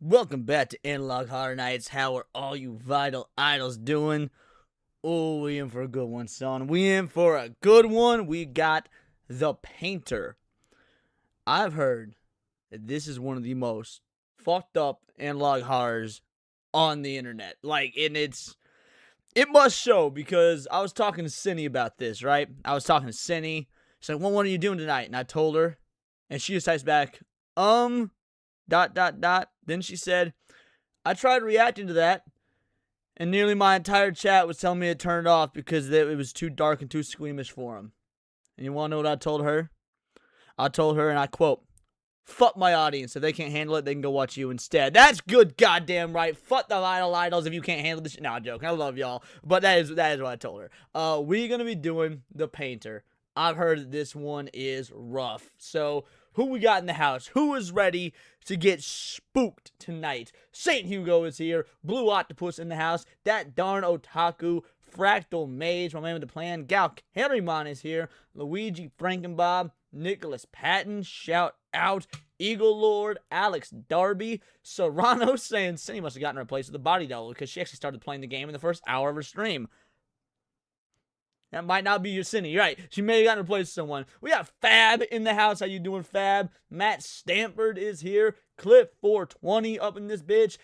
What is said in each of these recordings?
Welcome back to Analog Horror Nights. How are all you vital idols doing? Oh, we in for a good one, son. We in for a good one. We got The Painter. I've heard that this is one of the most fucked up analog horrors on the internet. It must show because I was talking to Cindy about this, right? I was talking to Cindy. She's like, well, what are you doing tonight? And I told her, and she just types back, dot, dot, dot. Then she said, I tried reacting to that, and nearly my entire chat was telling me to turn it off because it was too dark and too squeamish for him. And you want to know what I told her? I told her, and I quote, fuck my audience. If they can't handle it, they can go watch you instead. That's good goddamn right. Fuck the vital idols if you can't handle this shit. No, I'm joking. I love y'all. But that is what I told her. We're going to be doing The Painter. I've heard that this one is rough. So, who we got in the house? Who is ready to get spooked tonight? St. Hugo is here. Blue Octopus in the house. That darn otaku. Fractal Mage, my man with the plan. Gal Carrymon is here. Luigi Frankenbob. Nicholas Patton. Shout out. Eagle Lord. Alex Darby. Serrano saying Cindy must have gotten replaced with a body double because she actually started playing the game in the first hour of her stream. That might not be your Cindy. You're right. She may have gotten replaced with someone. We got Fab in the house. How you doing, Fab? Matt Stanford is here. Cliff 420 up in this bitch.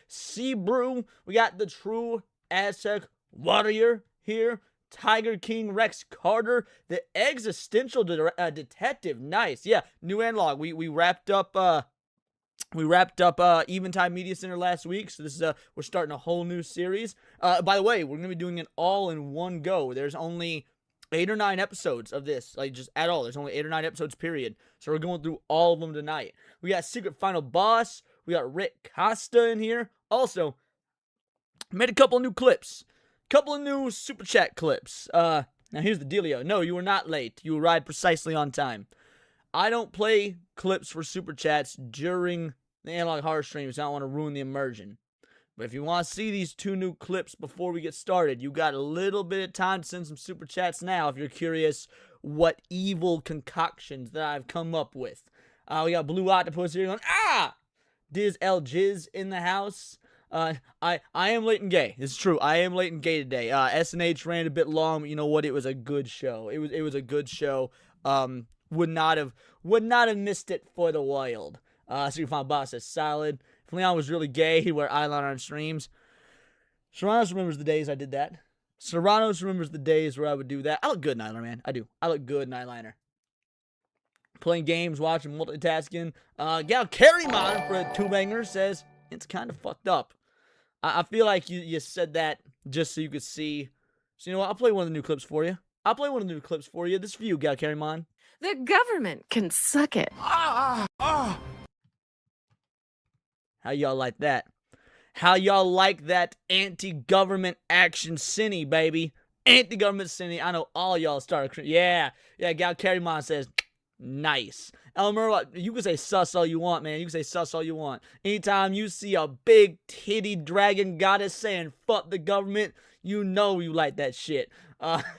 Brew. We got the true Aztec warrior here. Tiger King Rex Carter. The existential detective. Nice. Yeah, new analog. We wrapped up Eventide Media Center last week, so this is we're starting a whole new series. By the way, we're gonna be doing it all in one go. There's only 8 or 9 episodes of this, like just at all. There's only 8 or 9 episodes, period. So we're going through all of them tonight. We got Secret Final Boss. We got Rick Costa in here. Also, made a couple of new clips. Couple of new Super Chat clips. Now here's the dealio. No, you were not late. You arrived precisely on time. I don't play clips for Super Chats during the Analog Horror streams. I don't want to ruin the immersion. But if you want to see these 2 new clips before we get started, you got a little bit of time to send some Super Chats now if you're curious what evil concoctions that I've come up with. We got Blue Octopus here going, Diz L Jizz in the house. I am late and gay. It's true. I am late and gay today. SNH ran a bit long, but you know what? It was a good show. It was a good show. Would not have missed it for the wild. Secret Final Boss says solid. If Leon was really gay, he'd wear eyeliner on streams. Serranos remembers the days I did that. Serranos remembers the days where I would do that. I look good in eyeliner, man. I do. I look good in eyeliner. Playing games, watching, multitasking. Gal Carrymon for a 2-banger says, it's kind of fucked up. I feel like you said that just so you could see. So you know what? I'll play one of the new clips for you. This is for you, Gal Carrymon. The government can suck it. How y'all like that? How y'all like that anti-government action cine, baby? Anti-government cine. I know all y'all started. Yeah, Gal Carrymon says, nice. Elmer, you can say sus all you want, man. You can say sus all you want. Anytime you see a big titty dragon goddess saying fuck the government, you know you like that shit.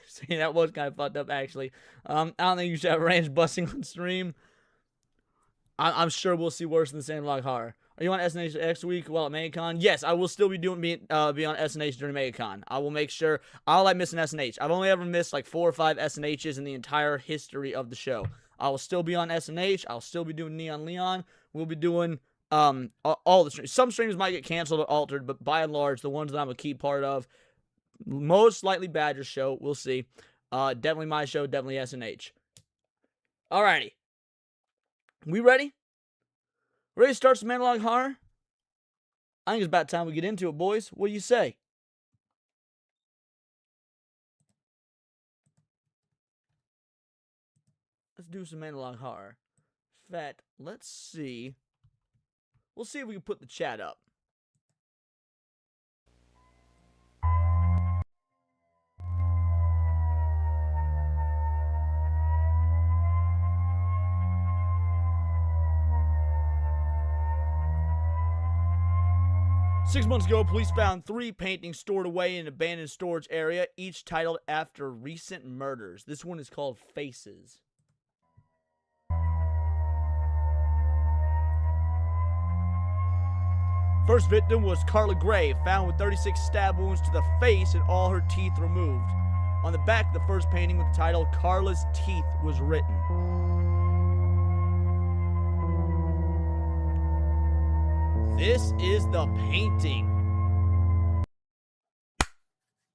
See, that was kind of fucked up, actually. I don't think you should have ranch busting on stream. I'm sure we'll see worse than the same log horror. Are you on SNH next week while at MegaCon? Yes, I will still be be on SNH during MegaCon. I will make sure. I don't like missing SNH. I've only ever missed like 4 or 5 SNHs in the entire history of the show. I will still be on SNH. I'll still be doing Neon Leon. We'll be doing all the streams. Some streams might get canceled or altered, but by and large, the ones that I'm a key part of, most likely Badger's show. We'll see. Definitely my show. Definitely SNH. Alrighty. We ready? Ready to start some analog horror? I think it's about time we get into it, boys. What do you say? Let's do some analog horror. In fact, let's see. We'll see if we can put the chat up. Six months ago, police found 3 paintings stored away in an abandoned storage area, each titled after recent murders. This one is called Faces. First victim was Carla Gray, found with 36 stab wounds to the face and all her teeth removed. On the back of the first painting with the title Carla's Teeth was written. This is the painting.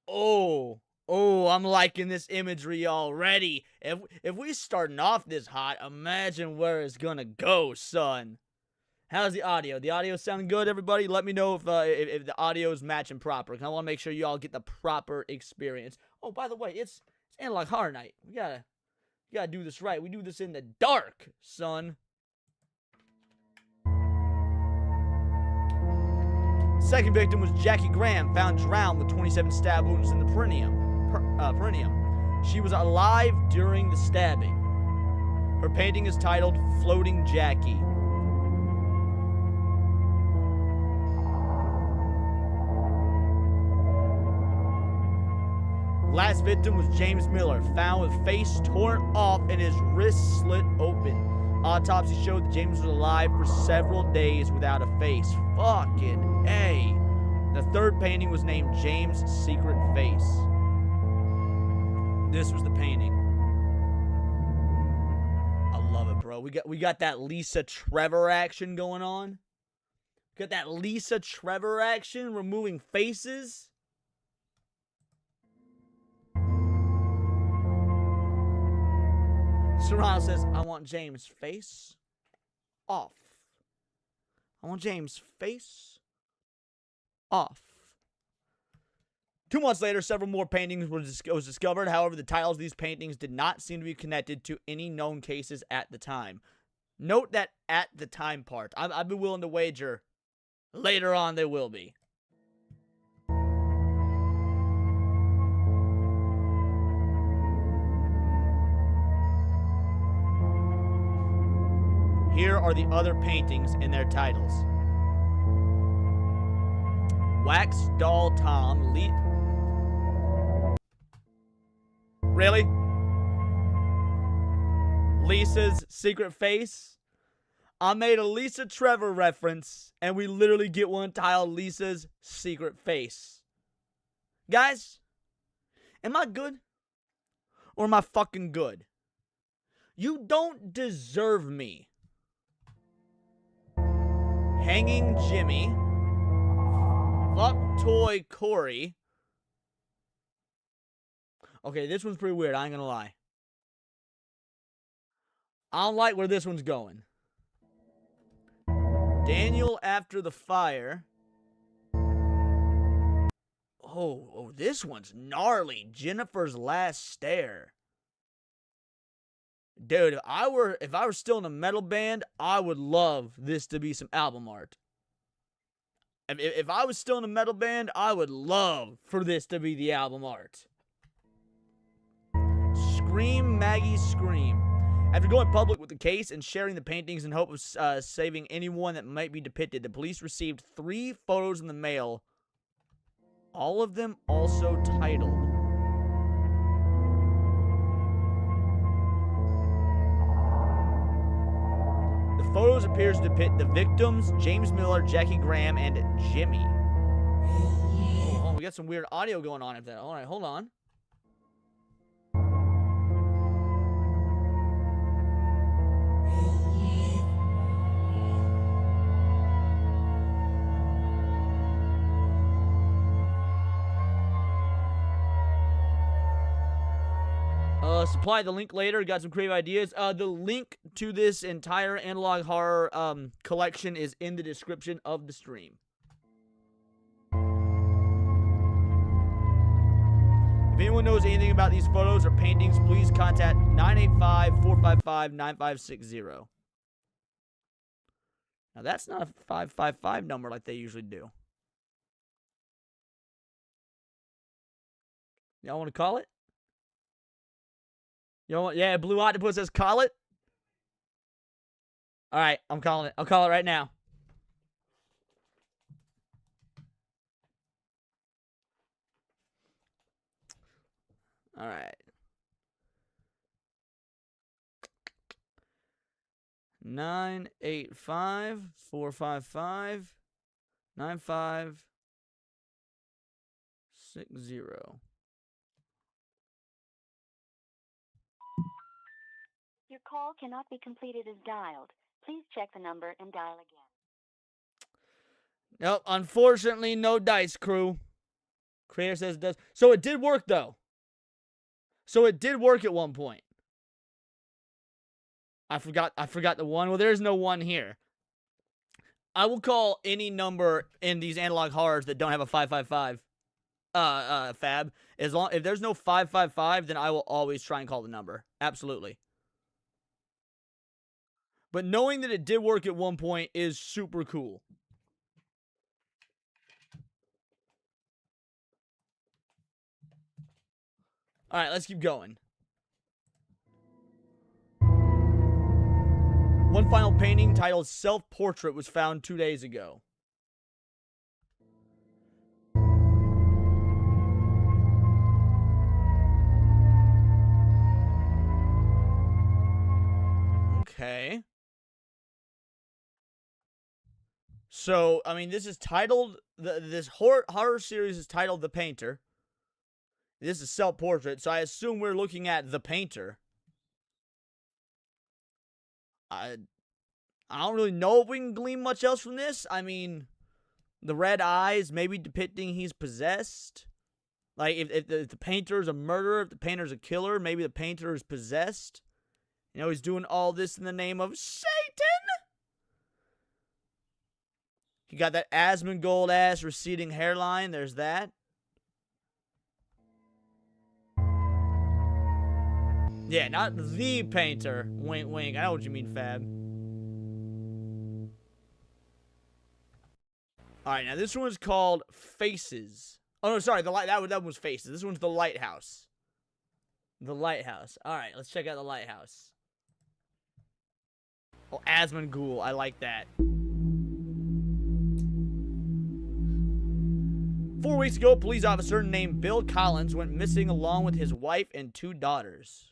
Oh, I'm liking this imagery already. If we starting off this hot, imagine where it's gonna go, son. How's the audio? The audio sounding good, everybody? Let me know if the audio is matching proper. Cause I want to make sure you all get the proper experience. Oh, by the way, it's Analog Horror Night. We gotta do this right. We do this in the dark, son. Second victim was Jackie Graham, found drowned with 27 stab wounds in the perineum. She was alive during the stabbing. Her painting is titled Floating Jackie. Last victim was James Miller, found with face torn off and his wrist slit open. Autopsy showed that James was alive for several days without a face. Fucking A. The third painting was named James' Secret Face. This was the painting. I love it, bro. We got that Lisa Trevor action going on. Got that Lisa Trevor action, removing faces. Serrano says, I want James' face off. I want James' face off. 2 months later, several more paintings was discovered. However, the titles of these paintings did not seem to be connected to any known cases at the time. Note that at the time part. I'd be willing to wager later on they will be. Here are the other paintings in their titles. Wax Doll Tom. Really? Lisa's Secret Face? I made a Lisa Trevor reference, and we literally get one titled Lisa's Secret Face. Guys, am I good? Or am I fucking good? You don't deserve me. Hanging Jimmy, Fuck Toy Corey. Okay, this one's pretty weird, I ain't gonna lie. I don't like where this one's going. Daniel After the Fire. Oh, this one's gnarly. Jennifer's Last Stare. Dude, if I were still in a metal band, I would love this to be some album art. If I was still in a metal band, I would love for this to be the album art. Scream Maggie Scream. After going public with the case and sharing the paintings in hope of saving anyone that might be depicted, the police received 3 photos in the mail, all of them also titled. Photos appears to depict the victims, James Miller, Jackie Graham, and Jimmy. Oh, we got some weird audio going on at that. All right, hold on. Supply the link later. Got some creative ideas. The link to this entire analog horror collection is in the description of the stream. If anyone knows anything about these photos or paintings, please contact 985-455-9560. Now that's not a 555 number like they usually do. Y'all want to call it? Yeah, Blue Octopus says call it. All right, I'm calling it. I'll call it right now. All right. 985-455 9560. Your call cannot be completed as dialed. Please check the number and dial again. Nope, unfortunately, no dice, crew. Creator says it does. So it did work, though. So it did work at one point. I forgot the one. Well, there's no one here. I will call any number in these analog horrors that don't have a 555 fab. If there's no 555, then I will always try and call the number. Absolutely. But knowing that it did work at one point is super cool. All right, let's keep going. One final painting titled Self-Portrait was found 2 days ago. Okay. So, I mean, this is titled, this horror series is titled The Painter. This is Self-Portrait, so I assume we're looking at The Painter. I don't really know if we can glean much else from this. I mean, the red eyes maybe depicting he's possessed. Like, if the painter is a murderer, if the painter is a killer, maybe the painter is possessed. You know, he's doing all this in the name of Satan. You got that Asmongold ass receding hairline. There's that. Yeah, not the painter. Wink, wink. I know what you mean, Fab. Alright, now this one's called Faces. Oh, no, sorry. That one was Faces. This one's The Lighthouse. The Lighthouse. Alright, let's check out The Lighthouse. Oh, Asmongold. I like that. 4 weeks ago, a police officer named Bill Collins went missing along with his wife and 2 daughters.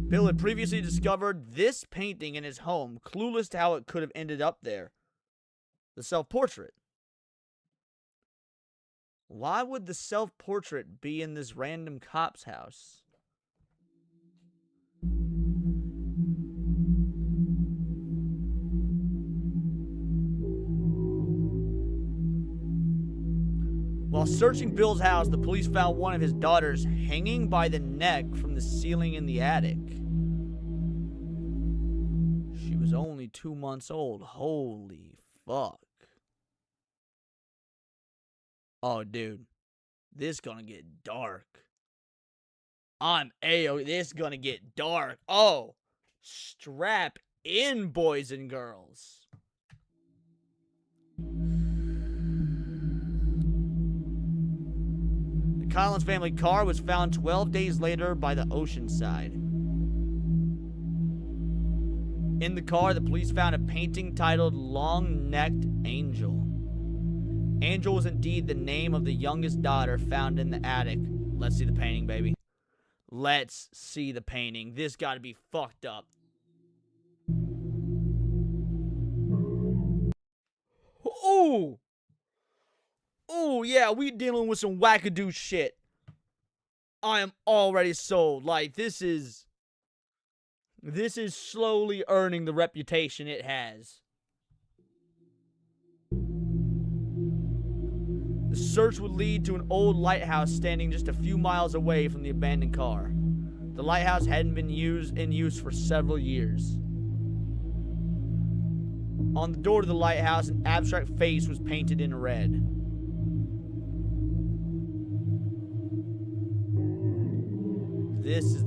Bill had previously discovered this painting in his home, clueless to how it could have ended up there. The self-portrait. Why would the self-portrait be in this random cop's house? While searching Bill's house, the police found one of his daughters hanging by the neck from the ceiling in the attic. She was only 2 months old. Holy fuck. Oh, dude. This gonna get dark. This gonna get dark. Oh. Strap in, boys and girls. Collins family car was found 12 days later by the ocean side. In the car, the police found a painting titled Long-Necked Angel. Angel was indeed the name of the youngest daughter found in the attic. Let's see the painting, baby. Let's see the painting. This gotta be fucked up. Ooh! Oh, yeah, we dealing with some wackadoo shit. I am already sold. Like, this is slowly earning the reputation it has. The search would lead to an old lighthouse standing just a few miles away from the abandoned car. The lighthouse hadn't been in use for several years. On the door to the lighthouse, an abstract face was painted in red. This is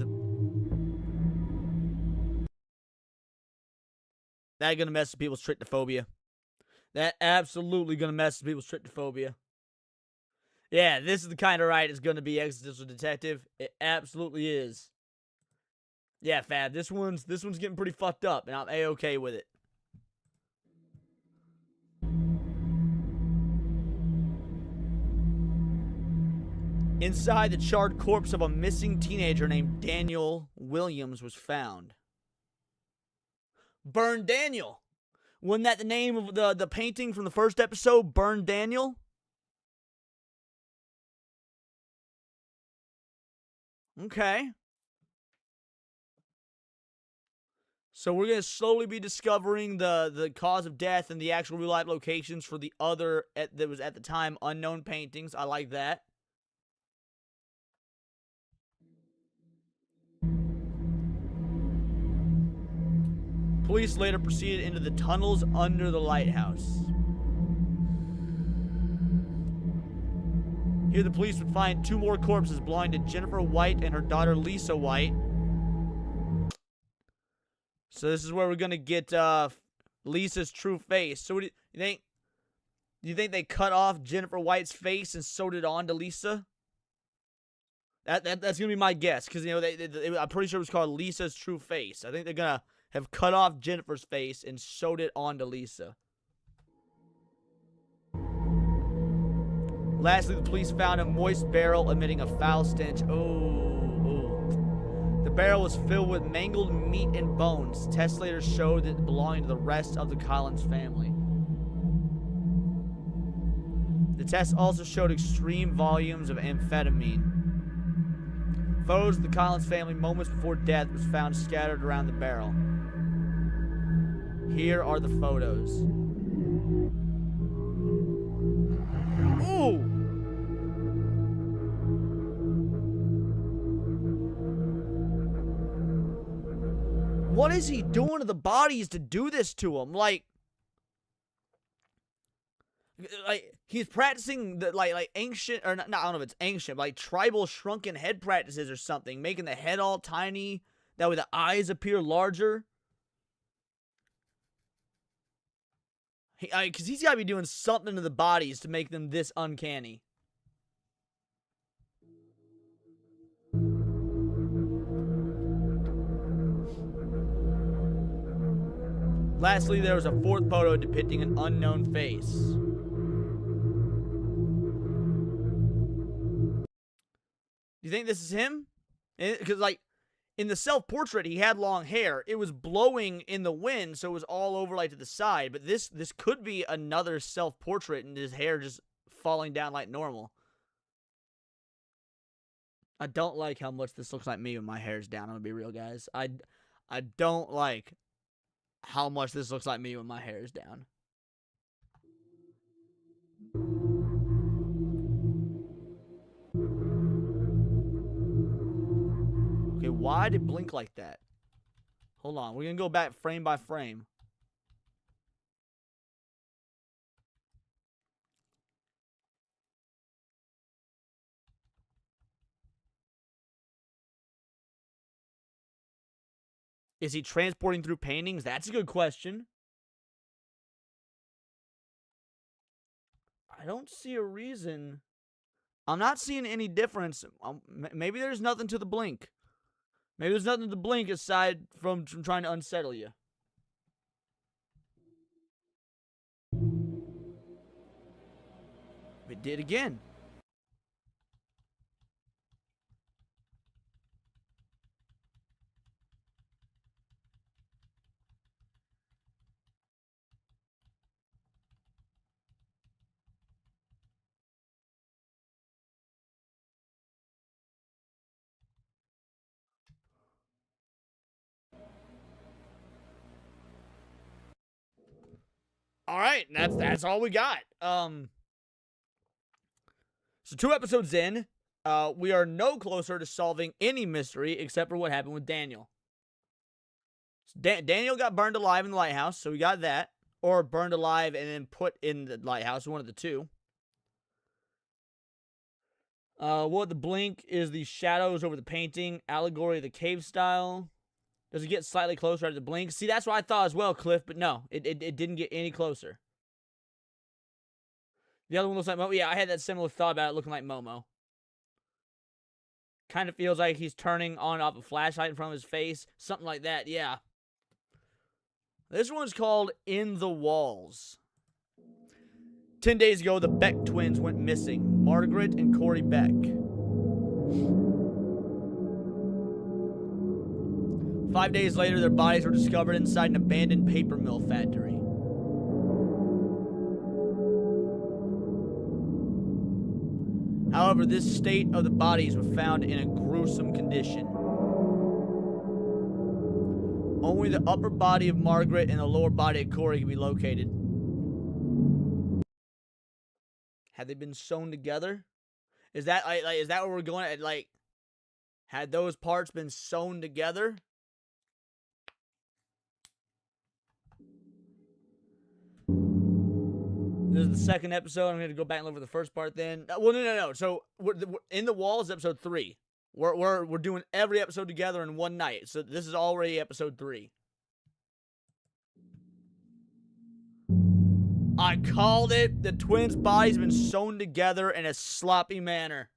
that gonna mess with people's tryptophobia. That absolutely gonna mess with people's tryptophobia. Yeah, this is the kind of ride it's gonna be, Existential Detective. It absolutely is. Yeah, Fab, this one's getting pretty fucked up, and I'm A-okay with it. Inside, the charred corpse of a missing teenager named Daniel Williams was found. Burn Daniel! Wasn't that the name of the painting from the first episode, Burn Daniel? Okay. So we're going to slowly be discovering the cause of death and the actual real-life locations for the other, that was at the time, unknown paintings. I like that. Police later proceeded into the tunnels under the lighthouse. Here the police would find 2 more corpses belonging to Jennifer White and her daughter Lisa White. So this is where we're gonna get Lisa's true face. So what do you think? Do you think they cut off Jennifer White's face and sewed it on to Lisa? That's gonna be my guess, because I'm pretty sure it was called Lisa's True Face. I think they're gonna have cut off Jennifer's face and sewed it onto Lisa. Lastly, the police found a moist barrel emitting a foul stench. The barrel was filled with mangled meat and bones. Tests later showed that it belonged to the rest of the Collins family. The tests also showed extreme volumes of amphetamine. Photos of the Collins family moments before death was found scattered around the barrel. Here are the photos. Ooh! What is he doing to the bodies to do this to them? Like he's practicing the like ancient, or not, I don't know if it's ancient, but like tribal shrunken head practices or something, making the head all tiny, that way the eyes appear larger. Because he's got to be doing something to the bodies to make them this uncanny. Lastly, there was a 4th photo depicting an unknown face. Do you think this is him? Because, like, in the self-portrait, he had long hair. It was blowing in the wind, so it was all over, like, to the side. But this could be another self-portrait, and his hair just falling down like normal. I don't like how much this looks like me when my hair's down. I'm gonna be real, guys. I don't like how much this looks like me when my hair is down. Okay, why did it blink like that? Hold on, we're gonna go back frame by frame. Is he transporting through paintings? That's a good question. I don't see a reason. I'm not seeing any difference. Maybe there's nothing to the blink. Maybe there's nothing to the blink aside from trying to unsettle you. It did again. All right, that's all we got. So 2 episodes in, we are no closer to solving any mystery except for what happened with Daniel. So Daniel got burned alive in the lighthouse, so we got that. Or burned alive and then put in the lighthouse, one of the two. What the blink is the shadows over the painting, allegory of the cave style. Does it get slightly closer at the blink? See, that's what I thought as well, Cliff, but no, it didn't get any closer. The other one looks like Momo. Yeah, I had that similar thought about it looking like Momo. Kind of feels like he's turning on and off a flashlight in front of his face. Something like that, yeah. This one's called In the Walls. 10 days ago, the Beck twins went missing. Margaret and Corey Beck. 5 days later, their bodies were discovered inside an abandoned paper mill factory. However, this state of the bodies were found in a gruesome condition. Only the upper body of Margaret and the lower body of Corey can be located. Had they been sewn together? Is that is that where we're going at? Like, had those parts been sewn together? This is the second episode. I'm going to go back and look for the first part then. Well, no. So, we're In the Walls, episode 3. We're doing every episode together in one night. So, this is already episode 3. I called it. The twins' bodies have been sewn together in a sloppy manner.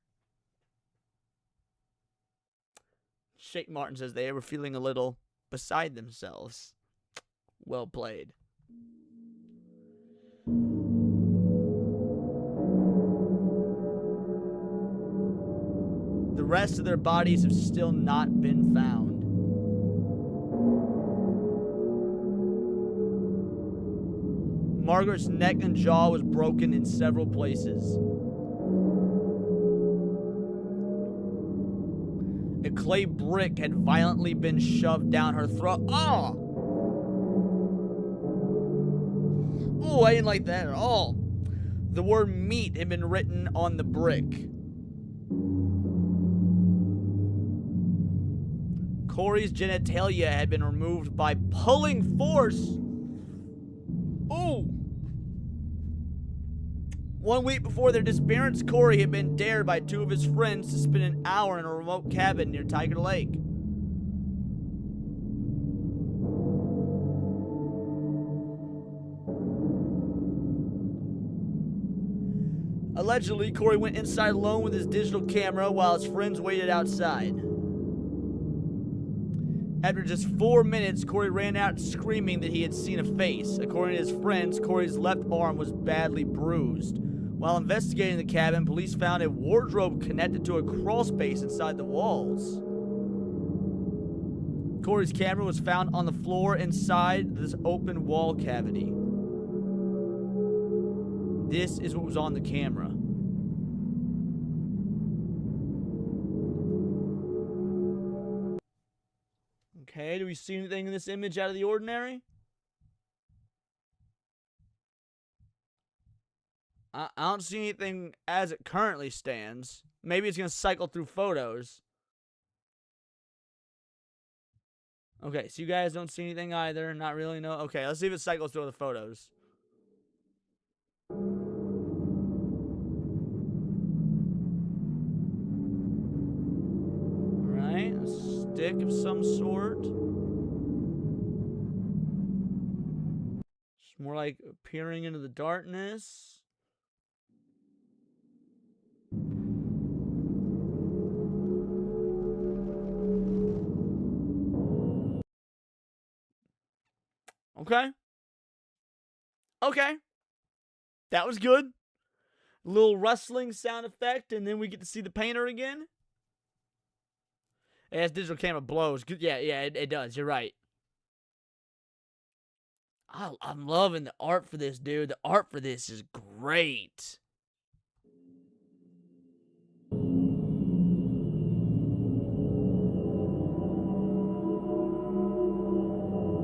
Shake Martin says they were feeling a little beside themselves. Well played. The rest of their bodies have still not been found. Margaret's neck and jaw was broken in several places. A clay brick had violently been shoved down her throat. Oh! Oh, I didn't like that at all. The word meat had been written on the brick. Corey's genitalia had been removed by pulling force. Ooh! 1 week before their disappearance, Corey had been dared by 2 of his friends to spend an hour in a remote cabin near Tiger Lake. Allegedly, Corey went inside alone with his digital camera while his friends waited outside. After just 4 minutes, Corey ran out screaming that he had seen a face. According to his friends, Corey's left arm was badly bruised. While investigating the cabin, police found a wardrobe connected to a crawl space inside the walls. Corey's camera was found on the floor inside this open wall cavity. This is what was on the camera. Okay, do we see anything in this image out of the ordinary? I don't see anything as it currently stands. Maybe it's going to cycle through photos. Okay, so you guys don't see anything either. Not really, no. Okay, let's see if it cycles through the photos. Alright, a stick of some sort. It's more like peering into the darkness. Okay. Okay. That was good. A little rustling sound effect, and then we get to see the painter again. As digital camera blows. Yeah, it does. You're right. I'm loving the art for this, dude. The art for this is great.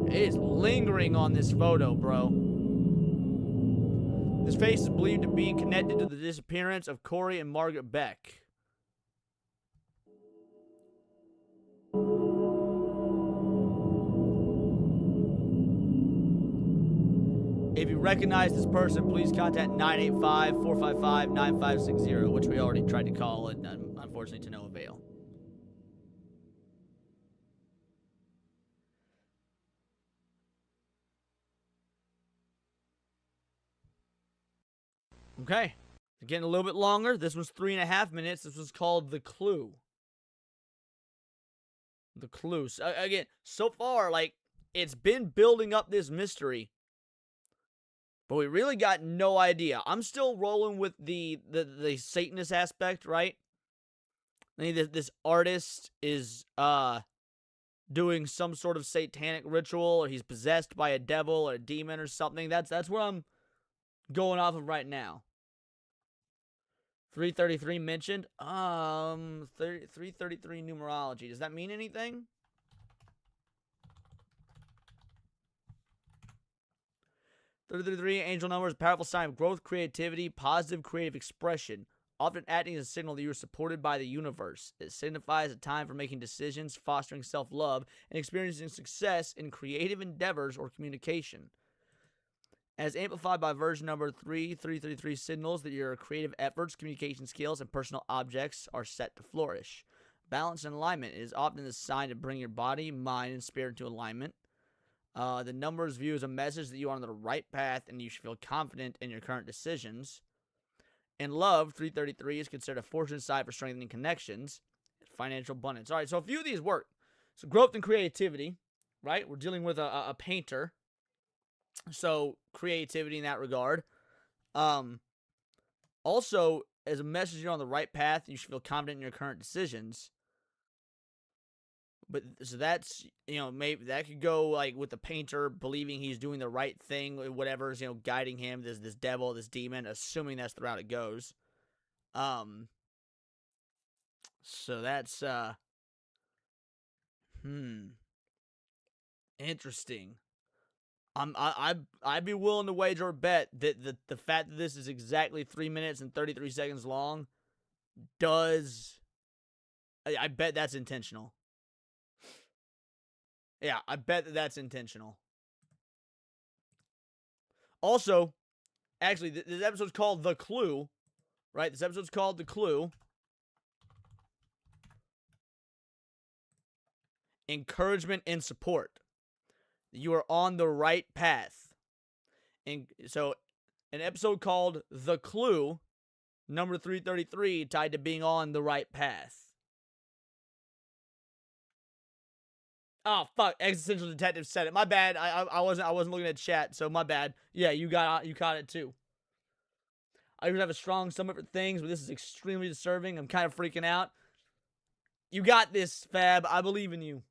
It is lingering on this photo, bro. This face is believed to be connected to the disappearance of Corey and Margaret Beck. If you recognize this person, please contact 985-455-9560, which we already tried to call, and unfortunately to no avail. Okay. Getting a little bit longer. This was 3.5 minutes. This was called The Clue. The Clue. So, again, so far, like, it's been building up this mystery, but we really got no idea. I'm still rolling with the Satanist aspect, right? I mean, this artist is doing some sort of satanic ritual, or he's possessed by a devil or a demon or something. That's what I'm going off of right now. 333 mentioned. 333 numerology. Does that mean anything? Three angel numbers, powerful sign of growth, creativity, positive creative expression, often acting as a signal that you are supported by the universe. It signifies a time for making decisions, fostering self-love, and experiencing success in creative endeavors or communication. As amplified by version number 3333 signals that your creative efforts, communication skills, and personal objects are set to flourish. Balance and alignment is often the sign to bring your body, mind, and spirit into alignment. The numbers view as a message that you are on the right path and you should feel confident in your current decisions. In love, 333 is considered a fortunate sign for strengthening connections and financial abundance. All right, so a few of these work. So growth and creativity, right? We're dealing with a painter. So creativity in that regard. Also, as a message you're on the right path, you should feel confident in your current decisions. But so that's, maybe that could go like with the painter believing he's doing the right thing, whatever is, guiding him, this devil, this demon, assuming that's the route it goes. So that's interesting. I'd be willing to wager or bet that the fact that this is exactly 3 minutes and 33 seconds long I bet that's intentional. Yeah, I bet that's intentional. Also, actually, this episode's called The Clue, right? This episode's called The Clue. Encouragement and support. You are on the right path. And so, an episode called The Clue, number 333, tied to being on the right path. Oh fuck! Existential Detective said it. My bad. I wasn't looking at chat, so my bad. Yeah, you caught it too. I usually have a strong stomach for things, but this is extremely disturbing. I'm kind of freaking out. You got this, Fab. I believe in you.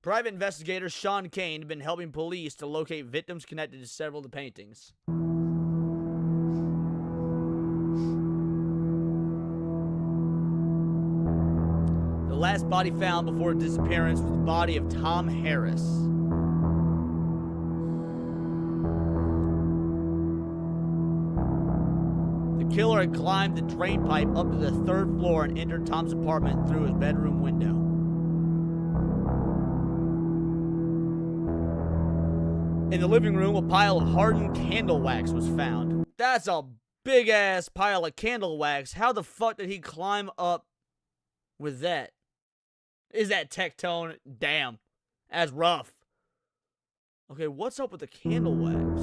Private investigator Sean Kane had been helping police to locate victims connected to several of the paintings. The last body found before disappearance was the body of Tom Harris. The killer had climbed the drain pipe up to the 3rd floor and entered Tom's apartment through his bedroom window. In the living room, a pile of hardened candle wax was found. That's a big-ass pile of candle wax. How the fuck did he climb up with that? Is that tectone? Damn. That's rough. Okay, what's up with the candle wax?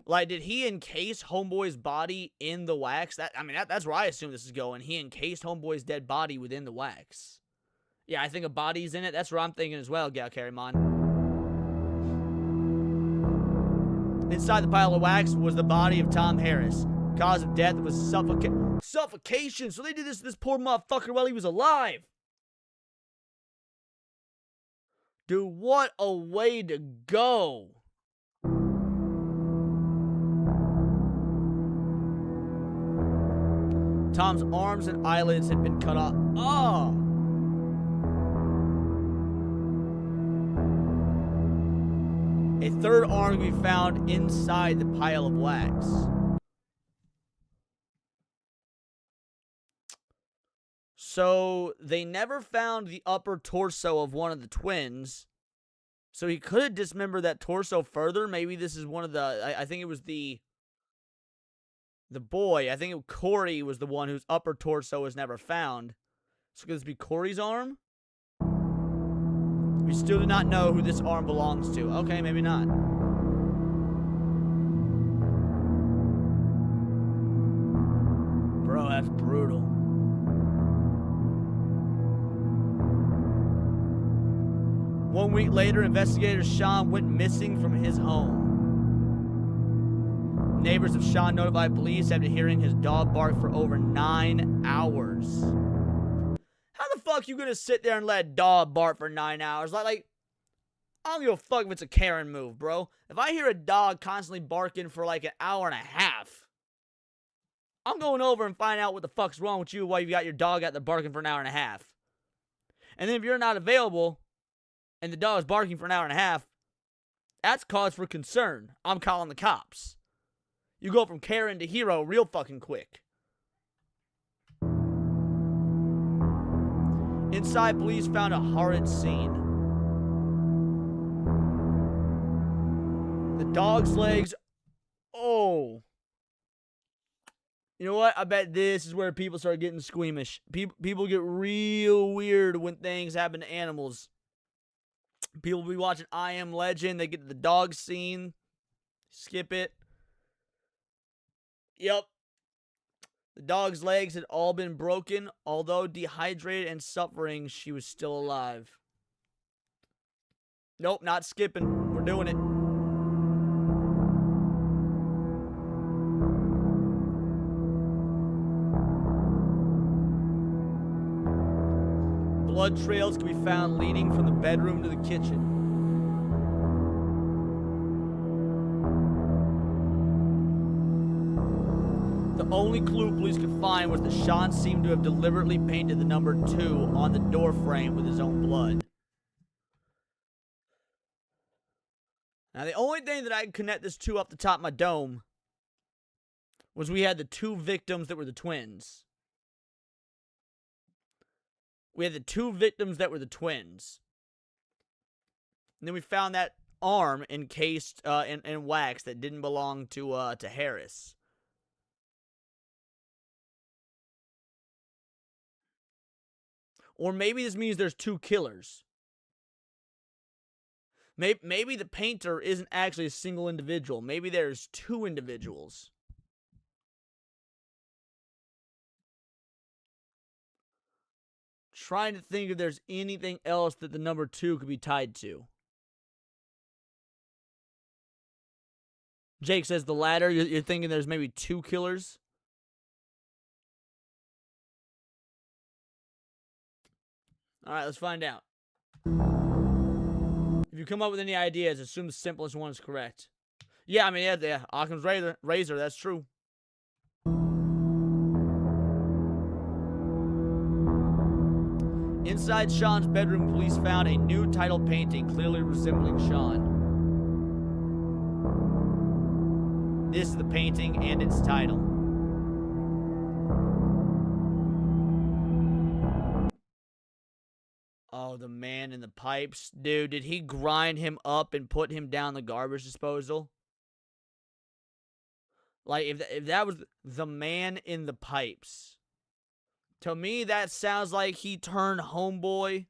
Like, did he encase Homeboy's body in the wax? That's where I assume this is going. He encased Homeboy's dead body within the wax. Yeah, I think a body's in it. That's what I'm thinking as well, Gal Carrymon. Inside the pile of wax was the body of Tom Harris. Cause of death was suffocation. So they did this to this poor motherfucker while he was alive. Dude, what a way to go. Tom's arms and eyelids had been cut off. Oh. A 3rd arm could be found inside the pile of wax. So they never found the upper torso of one of the twins. So he could have dismembered that torso further. Maybe this is one of the... I think it was the boy. I think Corey was the one whose upper torso was never found. So could this be Corey's arm? We still do not know who this arm belongs to. Okay, maybe not. Bro, that's brutal. One week later, investigator Sean went missing from his home. Neighbors of Sean notified police after hearing his dog bark for over 9 hours. How the fuck you gonna sit there and let a dog bark for 9 hours? Like, I don't give a fuck if it's a Karen move, bro. If I hear a dog constantly barking for like an hour and a half, I'm going over and find out what the fuck's wrong with you while you got your dog out there barking for an hour and a half. And then if you're not available and the dog is barking for an hour and a half, that's cause for concern. I'm calling the cops. You go from Karen to hero real fucking quick. Inside, police found a horrid scene. The dog's legs. Oh. You know what? I bet this is where people start getting squeamish. People get real weird when things happen to animals. People be watching I Am Legend. They get to the dog scene. Skip it. Yep. The dog's legs had all been broken. Although dehydrated and suffering, she was still alive. Nope, not skipping. We're doing it. Blood trails can be found leading from the bedroom to the kitchen. The only clue police could find was that Sean seemed to have deliberately painted the number 2 on the door frame with his own blood. Now, the only thing that I could connect this to off the top of my dome was we had the 2 victims that were the twins. We had the 2 victims that were the twins. And then we found that arm encased in wax that didn't belong to Harris. Or maybe this means there's 2 killers. Maybe the painter isn't actually a single individual. Maybe there's 2 individuals. Trying to think if there's anything else that the number 2 could be tied to. Jake says the latter. You're thinking there's maybe 2 killers? Alright, let's find out. If you come up with any ideas, assume the simplest one is correct. Yeah, I mean, yeah, Occam's razor, that's true. Inside Sean's bedroom, police found a new title painting clearly resembling Sean. This is the painting and its title. Oh, the man in the pipes. Dude, did he grind him up and put him down the garbage disposal? Like, if that was the man in the pipes, to me, that sounds like he turned homeboy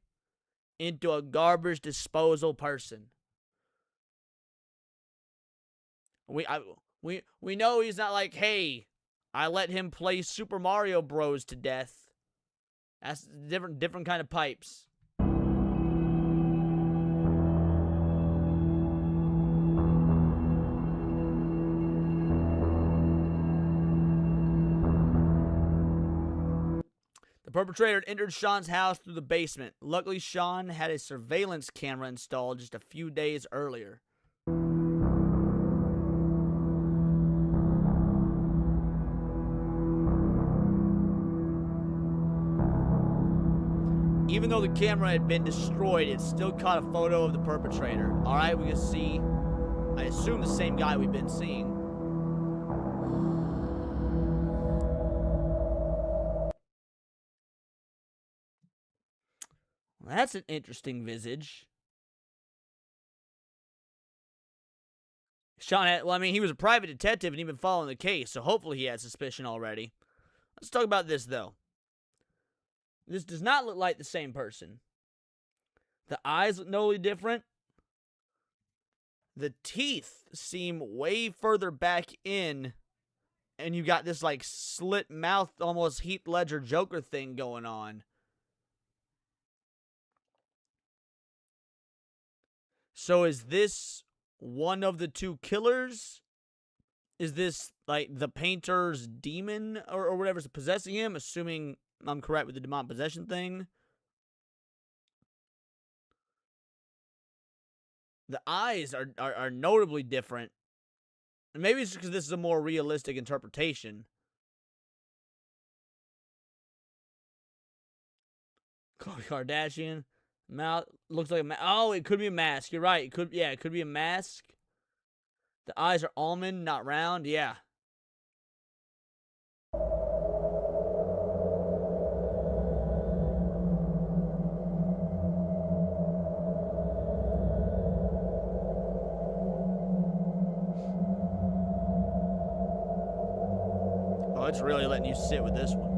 into a garbage disposal person. We know he's not like, hey, I let him play Super Mario Bros. To death. That's different kind of pipes. The perpetrator had entered Sean's house through the basement. Luckily, Sean had a surveillance camera installed just a few days earlier. Even though the camera had been destroyed, it still caught a photo of the perpetrator. Alright, we can see, I assume, the same guy we've been seeing. Well, that's an interesting visage. Sean had, well, I mean, he was a private detective and he'd been following the case, so hopefully he had suspicion already. Let's talk about this, though. This does not look like the same person. The eyes look totally different. The teeth seem way further back in. And you got this, like, slit mouth, almost Heath Ledger Joker thing going on. So is this one of the 2 killers? Is this, like, the painter's demon or whatever's possessing him? Assuming I'm correct with the demon possession thing. The eyes are notably different. And maybe it's because this is a more realistic interpretation. Khloe Kardashian. Mouth looks like a mask. Oh, it could be a mask. You're right. It could be a mask. The eyes are almond, not round. Yeah. Oh, it's really letting you sit with this one.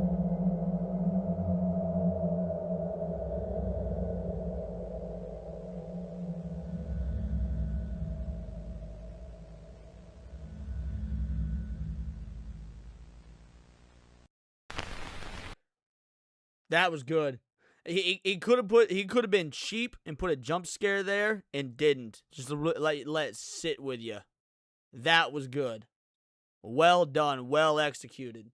That was good. He could have been cheap and put a jump scare there and didn't. Just let it sit with you. That was good. Well done. Well executed.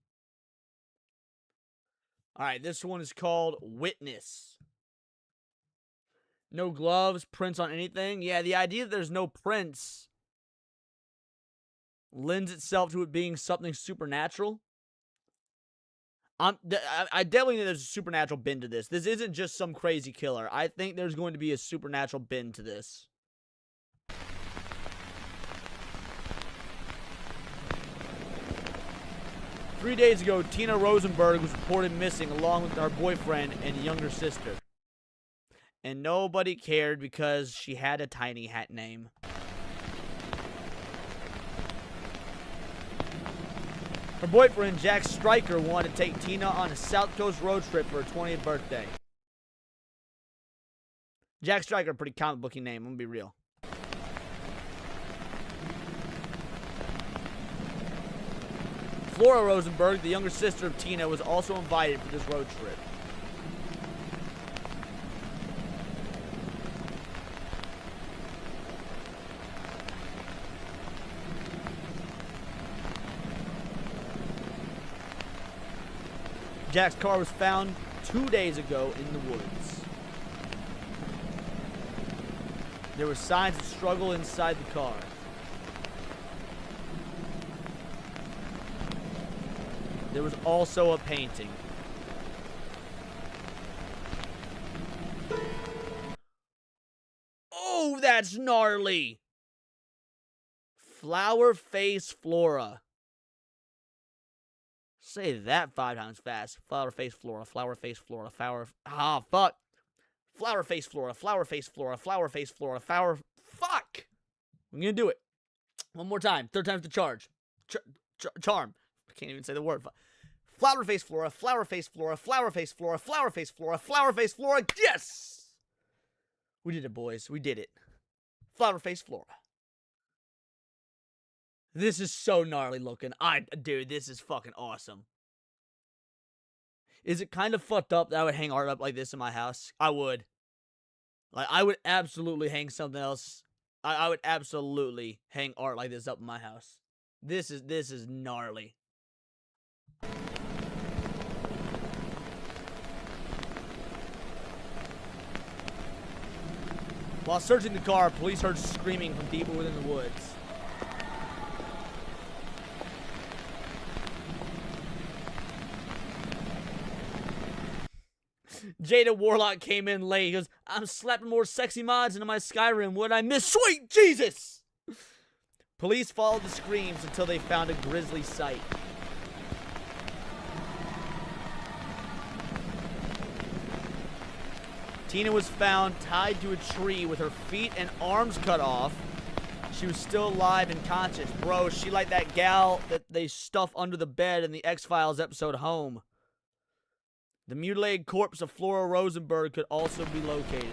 All right, this one is called Witness. No gloves, prints on anything. Yeah, the idea that there's no prints lends itself to it being something supernatural. I definitely think there's a supernatural bend to this. This isn't just some crazy killer. I think there's going to be a supernatural bend to this. Three days ago, Tina Rosenberg was reported missing along with her boyfriend and younger sister. And nobody cared because she had a tiny hat name. Her boyfriend, Jack Stryker, wanted to take Tina on a South Coast road trip for her 20th birthday. Jack Stryker, pretty comic booky name, I'm gonna be real. Flora Rosenberg, the younger sister of Tina, was also invited for this road trip. Jack's car was found 2 days ago in the woods. There were signs of struggle inside the car. There was also a painting. Oh, that's gnarly! Flower face Flora. Say that 5 times fast. Flower face Flora, flower face Flora, flower. Ah, fuck. Flower face Flora, flower face Flora, flower face Flora, flower. Fuck! I'm gonna do it. One more time. 3rd time's the charge. Charm. I can't even say the word. Flower face Flora, flower face Flora, flower face Flora, flower face Flora, flower face Flora. Yes! We did it, boys. We did it. Flower face Flora. This is so gnarly looking. Dude, this is fucking awesome. Is it kind of fucked up that I would hang art up like this in my house? I would. Like, I would absolutely hang something else. I would absolutely hang art like this up in my house. This is gnarly. While searching the car, police heard screaming from people within the woods. Jada Warlock came in late. He goes, I'm slapping more sexy mods into my Skyrim. What I miss? Sweet Jesus! Police followed the screams until they found a grisly sight. Tina was found tied to a tree with her feet and arms cut off. She was still alive and conscious. Bro, she like that gal that they stuff under the bed in the X-Files episode Home. The mutilated corpse of Flora Rosenberg could also be located.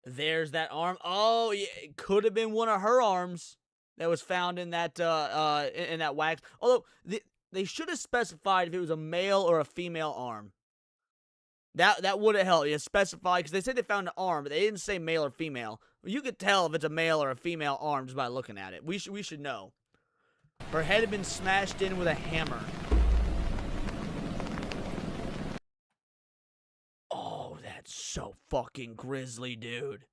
There's that arm. Oh, yeah, it could have been one of her arms that was found in that in that wax. Although they should have specified if it was a male or a female arm. That would have helped. Yeah, specify, because they said they found an arm, but they didn't say male or female. You could tell if it's a male or a female arm just by looking at it. We should know. Her head had been smashed in with a hammer. so fucking grisly, dude.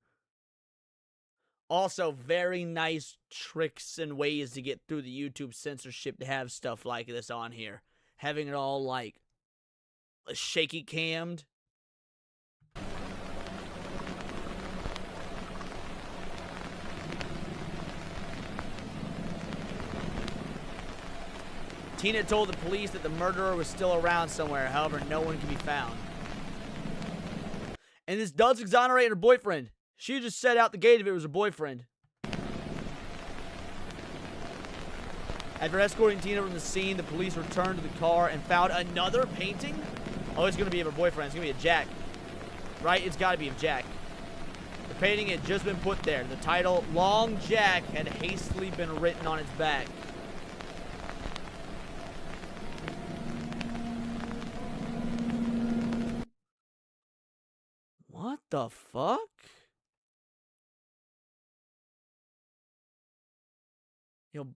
Also, very nice tricks and ways to get through the YouTube censorship to have stuff like this on here. Having it all, like, shaky cammed. Tina told the police that the murderer was still around somewhere. However, no one can be found. And this does exonerate her boyfriend. She just said out the gate if it was her boyfriend. After escorting Tina from the scene, the police returned to the car and found another painting. Oh, it's going to be of her boyfriend. It's going to be a Jack. Right? It's got to be of Jack. The painting had just been put there. The title, Long Jack, had hastily been written on its back. What the fuck? Yo,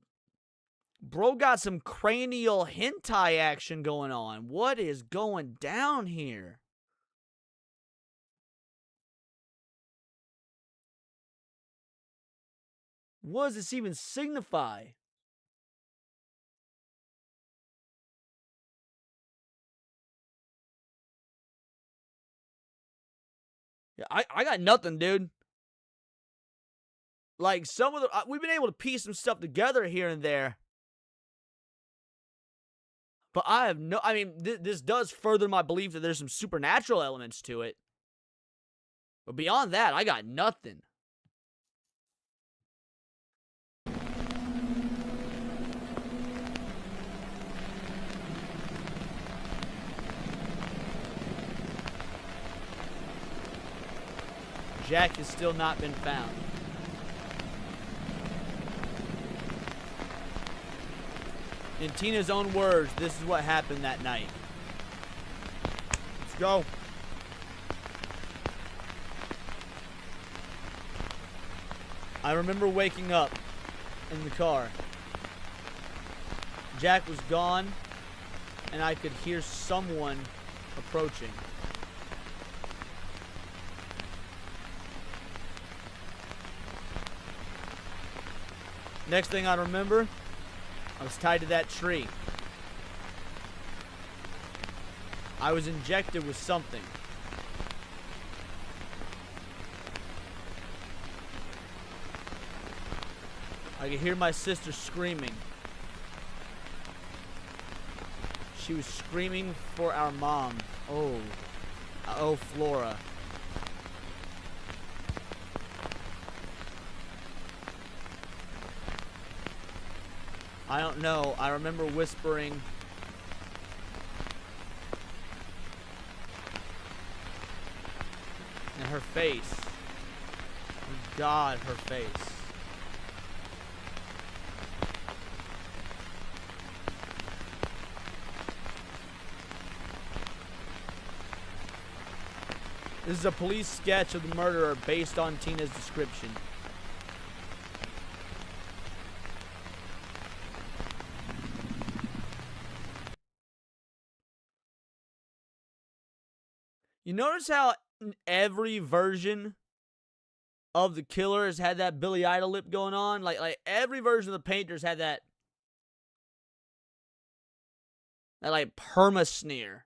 bro got some cranial hentai action going on. What is going down here? What does this even signify? Yeah, I got nothing, dude. Like, some of the... we've been able to piece some stuff together here and there. But I have no... I mean, this does further my belief that there's some supernatural elements to it. But beyond that, I got nothing. Jack has still not been found. In Tina's own words, this is what happened that night. Let's go. I remember waking up in the car. Jack was gone, and I could hear someone approaching. Next thing I remember, I was tied to that tree. I was injected with something. I could hear my sister screaming. She was screaming for our mom. Oh, Flora. I don't know. I remember whispering. And her face. Oh God, her face. This is a police sketch of the murderer based on Tina's description. You notice how in every version of the killer has had that Billy Idol lip going on? Like every version of the painters had that like perma sneer.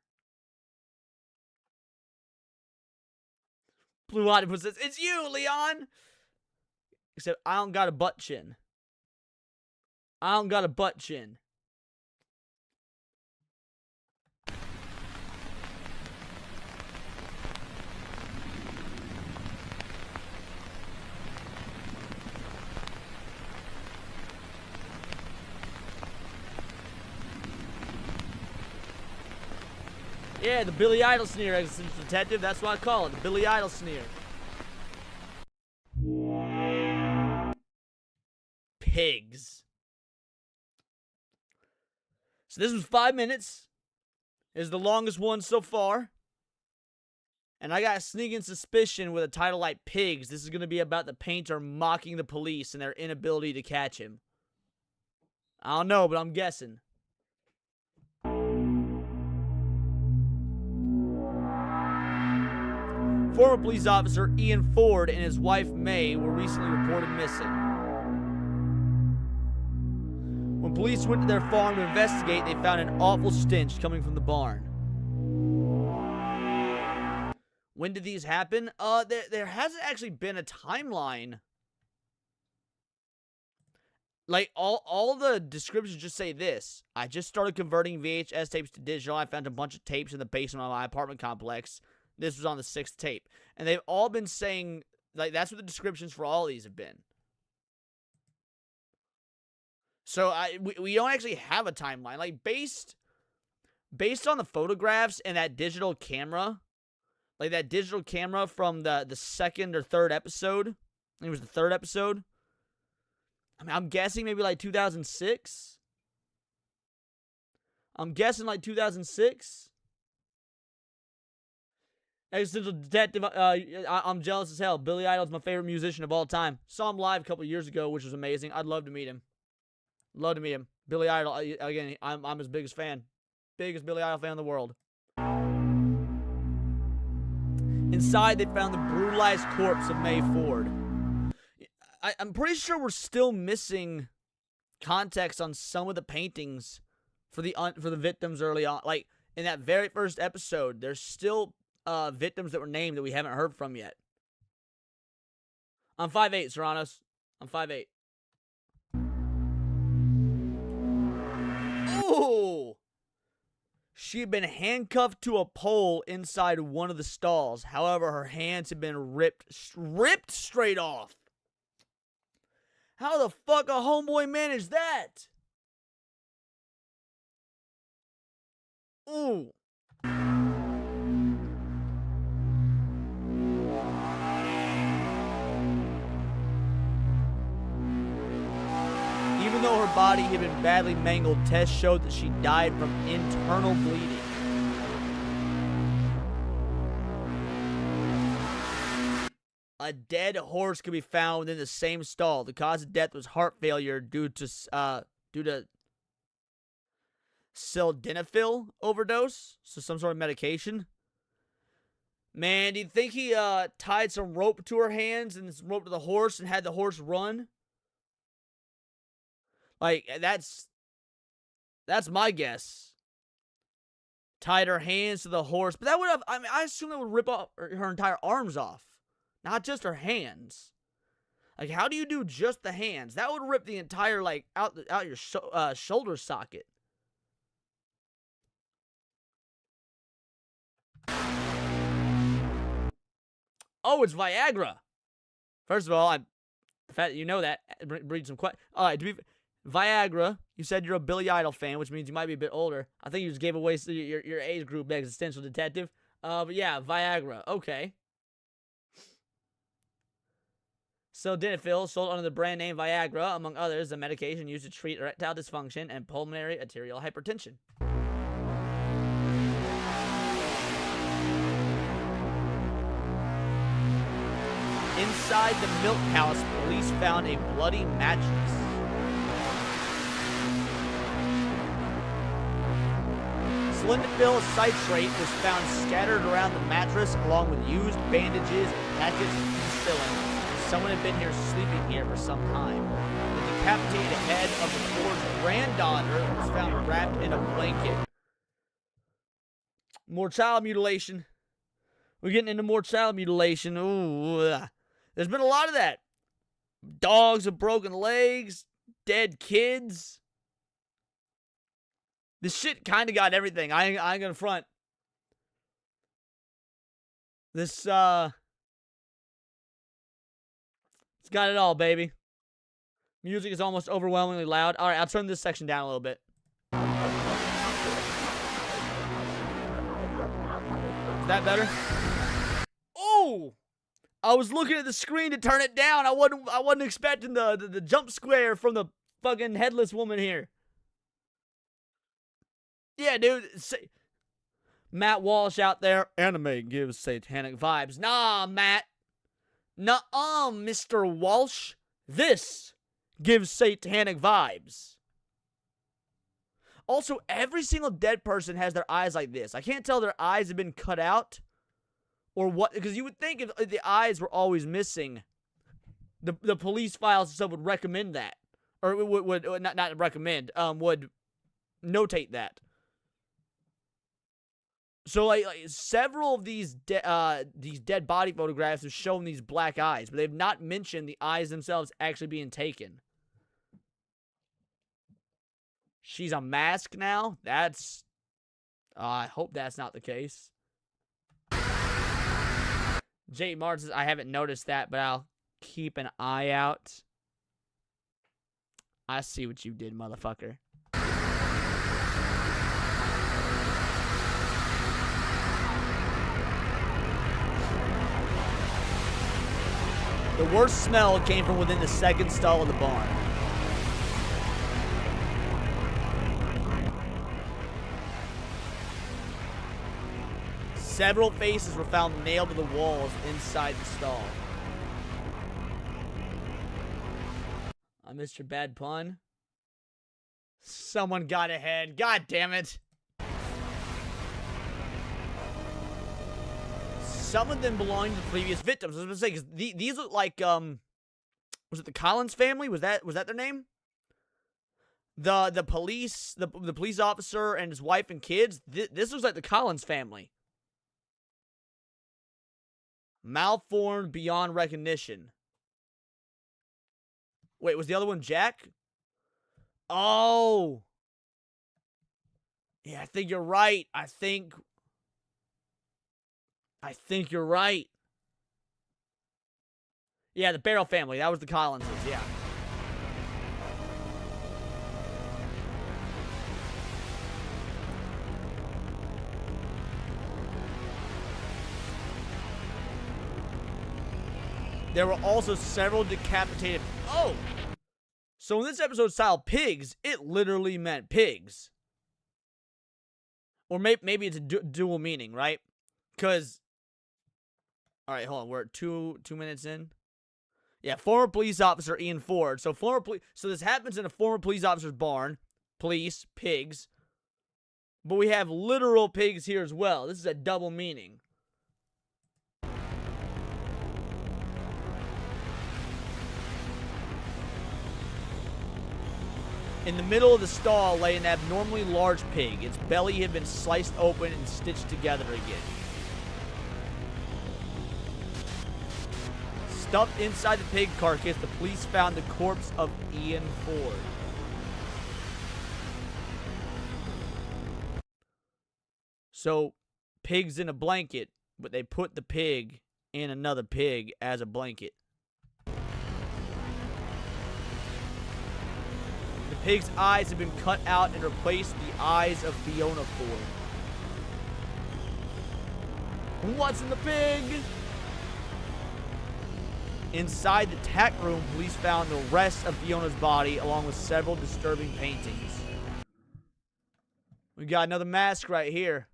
Blue Octopus says, "It's you, Leon!" Except I don't got a butt chin. I don't got a butt chin. Yeah, the Billy Idol sneer, Assistant Detective. That's what I call it, the Billy Idol sneer. Pigs. So this was 5 minutes. It's the longest one so far. And I got a sneaking suspicion with a title like Pigs. This is going to be about the painter mocking the police and their inability to catch him. I don't know, but I'm guessing. Former police officer Ian Ford and his wife May were recently reported missing. When police went to their farm to investigate, they found an awful stench coming from the barn. When did these happen? There hasn't actually been a timeline. Like, all the descriptions just say this. I just started converting VHS tapes to digital. I found a bunch of tapes in the basement of my apartment complex. This was on the 6th tape. And they've all been saying, like, that's what the descriptions for all these have been. So, we don't actually have a timeline. Like, based on the photographs and that digital camera, like that digital camera from the 2nd or 3rd episode, I think it was the 3rd episode. I mean, I'm guessing maybe like 2006. I'm guessing like 2006. Existential Detective, I'm jealous as hell. Billy Idol's my favorite musician of all time. Saw him live a couple years ago, which was amazing. I'd love to meet him. Love to meet him. Billy Idol, again, I'm his biggest fan. Biggest Billy Idol fan in the world. Inside, they found the brutalized corpse of May Ford. I'm pretty sure we're still missing context on some of the paintings for the victims early on. Like, in that very first episode, there's still victims that were named that we haven't heard from yet. I'm 5'8", Serranos. I'm 5'8". Ooh! She had been handcuffed to a pole inside one of the stalls. However, her hands had been ripped straight off. How the fuck a homeboy managed that? Ooh. Even though her body had been badly mangled, tests showed that she died from internal bleeding. A dead horse could be found within the same stall. The cause of death was heart failure due to sildenafil overdose, so some sort of medication. Man, do you think he tied some rope to her hands and some rope to the horse and had the horse run? Like, that's my guess. Tied her hands to the horse, but that would have, I mean, I assume that would rip off her entire arms off. Not just her hands. Like, how do you do just the hands? That would rip the entire, like, out your shoulder socket. Oh, it's Viagra. First of all, the fact that you know that breeds some questions. All right, Viagra. You said you're a Billy Idol fan, which means you might be a bit older. I think you just gave away your age group, Existential Detective. But yeah, Viagra. Okay. Sildenafil, sold under the brand name Viagra, among others, a medication used to treat erectile dysfunction and pulmonary arterial hypertension. Inside the milk house, police found a bloody mattress. Sildenafil citrate was found scattered around the mattress along with used bandages, patches, and fillings. Someone had been here sleeping here for some time. The decapitated head of the Ford's granddaughter was found wrapped in a blanket. More child mutilation. We're getting into more child mutilation. Ooh. There's been a lot of that. Dogs with broken legs, dead kids. This shit kind of got everything. I ain't gonna front. This, it's got it all, baby. Music is almost overwhelmingly loud. All right, I'll turn this section down a little bit. Is that better? Oh! I was looking at the screen to turn it down. I wasn't expecting the jump scare from the fucking headless woman here. Yeah, dude. Matt Walsh out there. Anime gives satanic vibes. Nah, Matt. Nuh-uh, Mr. Walsh. This gives satanic vibes. Also, every single dead person has their eyes like this. I can't tell their eyes have been cut out Or what? Because you would think if the eyes were always missing, the police files and stuff would recommend that. Or would not recommend, would notate that. So like several of these dead body photographs have shown these black eyes, but they've not mentioned the eyes themselves actually being taken. She's a mask now? That's... I hope that's not the case. J. Martin says, I haven't noticed that, but I'll keep an eye out. I see what you did, motherfucker. The worst smell came from within the second stall of the barn. Several faces were found nailed to the walls inside the stall. I missed your bad pun. Someone got ahead. God damn it. Some of them belonging to the previous victims. I was going to say, because these look like, was it the Collins family? Was that their name? The police, the police officer and his wife and kids. This looks like the Collins family. Malformed beyond recognition. Wait, was the other one Jack? Oh. Yeah, I think you're right. I think you're right. Yeah, the Barrow family. That was the Collinses, yeah. There were also several decapitated... Oh! So in this episode style, pigs, it literally meant pigs. Or maybe it's a dual meaning, right? Because... Alright, hold on. We're at 2 minutes in. Yeah, former police officer Ian Ford. So this happens in a former police officer's barn. Police, pigs. But we have literal pigs here as well. This is a double meaning. In the middle of the stall lay an abnormally large pig. Its belly had been sliced open and stitched together again. Stuffed inside the pig carcass, the police found the corpse of Ian Ford. So, pig's in a blanket, but they put the pig in another pig as a blanket. The pig's eyes have been cut out and replaced with the eyes of Fiona Ford. What's in the pig? Inside the tack room, police found the rest of Fiona's body along with several disturbing paintings. We got another mask right here.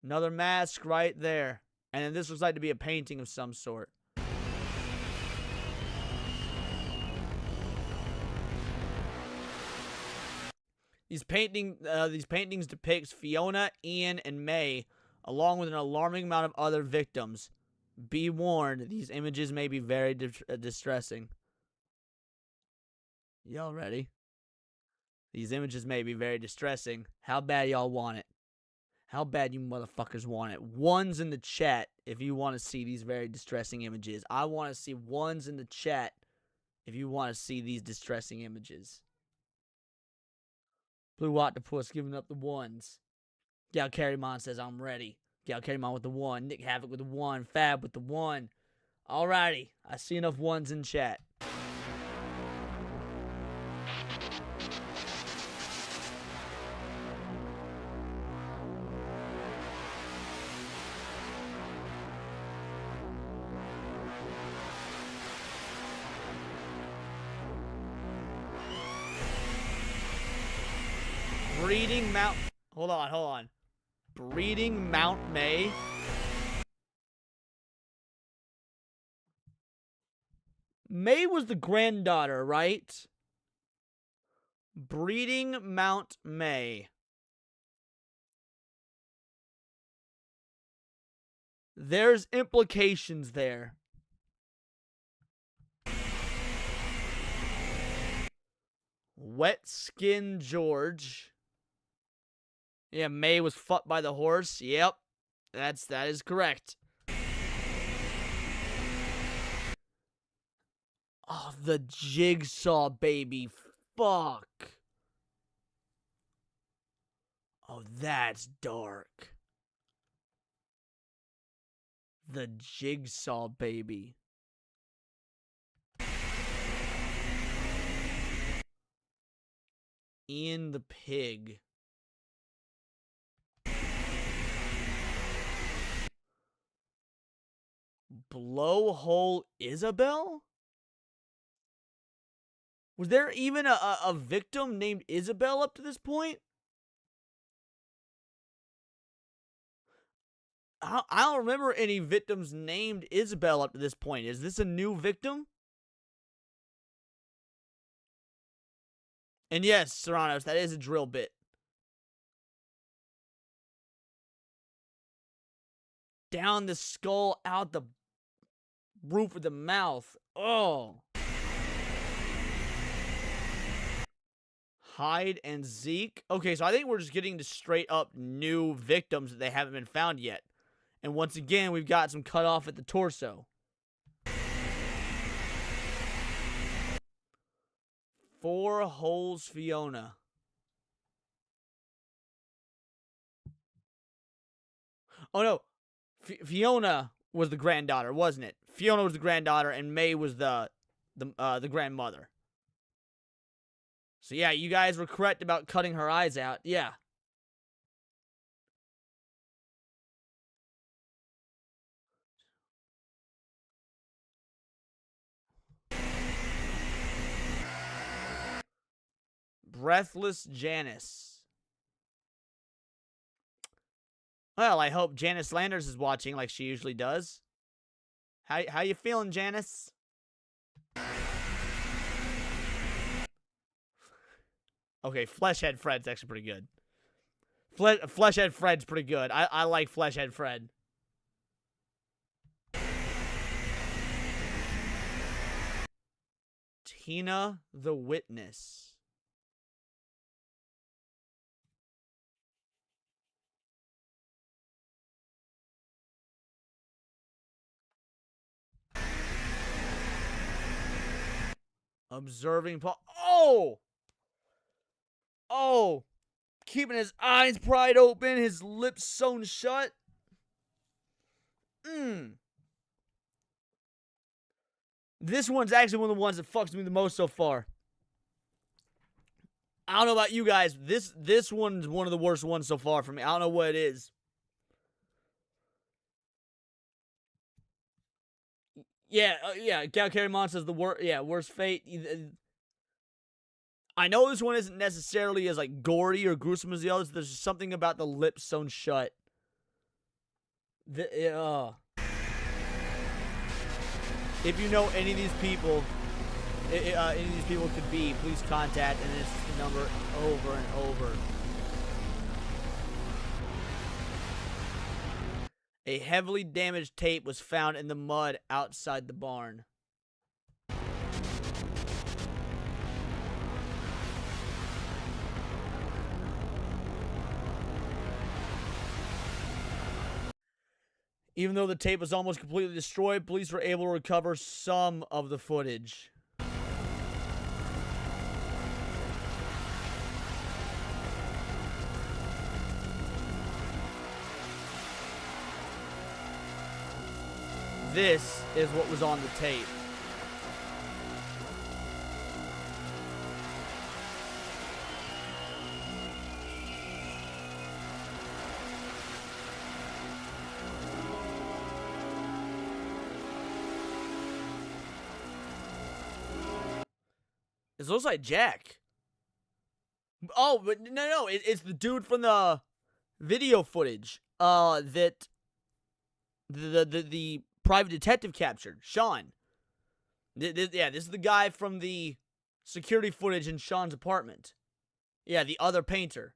Another mask right there. And then this looks like to be a painting of some sort. These paintings depict Fiona, Ian, and May, along with an alarming amount of other victims. Be warned, these images may be very distressing. Y'all ready? These images may be very distressing. How bad y'all want it? How bad you motherfuckers want it? Ones in the chat if you want to see these very distressing images. I want to see ones in the chat if you want to see these distressing images. Blue Octopus giving up the ones. Gal Carrymon says, I'm ready. Gal Carrymon with the 1. Nick Havoc with the 1. Fab with the 1. Alrighty. I see enough ones in chat. Breeding Mount... Hold on. Breeding Mount May. May was the granddaughter, right? Breeding Mount May. There's implications there. Wet Skin George. Yeah, May was fucked by the horse. Yep. That is correct. Oh, the Jigsaw baby. Fuck. Oh, that's dark. The Jigsaw baby. Ian the pig. Blowhole Isabelle? Was there even a victim named Isabelle up to this point? I don't remember any victims named Isabelle up to this point. Is this a new victim? And yes, Serranos, that is a drill bit. Down the skull, out the roof of the mouth. Oh. Hyde and Zeke. Okay, so I think we're just getting to straight up new victims that they haven't been found yet. And once again, we've got some cut off at the torso. Four Holes Fiona. Oh no, Fiona was the granddaughter, wasn't it? Fiona was the granddaughter, and May was the grandmother. So yeah, you guys were correct about cutting her eyes out. Yeah. Breathless Janice. Well, I hope Janice Landers is watching like she usually does. How you feeling, Janice? Okay, Fleshhead Fred's actually pretty good. Fleshhead Fred's pretty good. I like Fleshhead Fred. Tina the Witness. Observing Paul. Oh! Oh! Keeping his eyes pried open, his lips sewn shut. This one's actually one of the ones that fucks me the most so far. I don't know about you guys. This one's one of the worst ones so far for me. I don't know what it is. Yeah. Gal Carrymon says the worst fate. I know this one isn't necessarily as like gory or gruesome as the others. There's just something about the lips sewn shut. If you know any of these people, could be, please contact, and it's the number over and over. A heavily damaged tape was found in the mud outside the barn. Even though the tape was almost completely destroyed, police were able to recover some of the footage. This is what was on the tape. It looks like Jack. Oh, but no, it's the dude from the video footage. That the private detective captured, Sean. This is the guy from the security footage in Sean's apartment. Yeah, the other painter.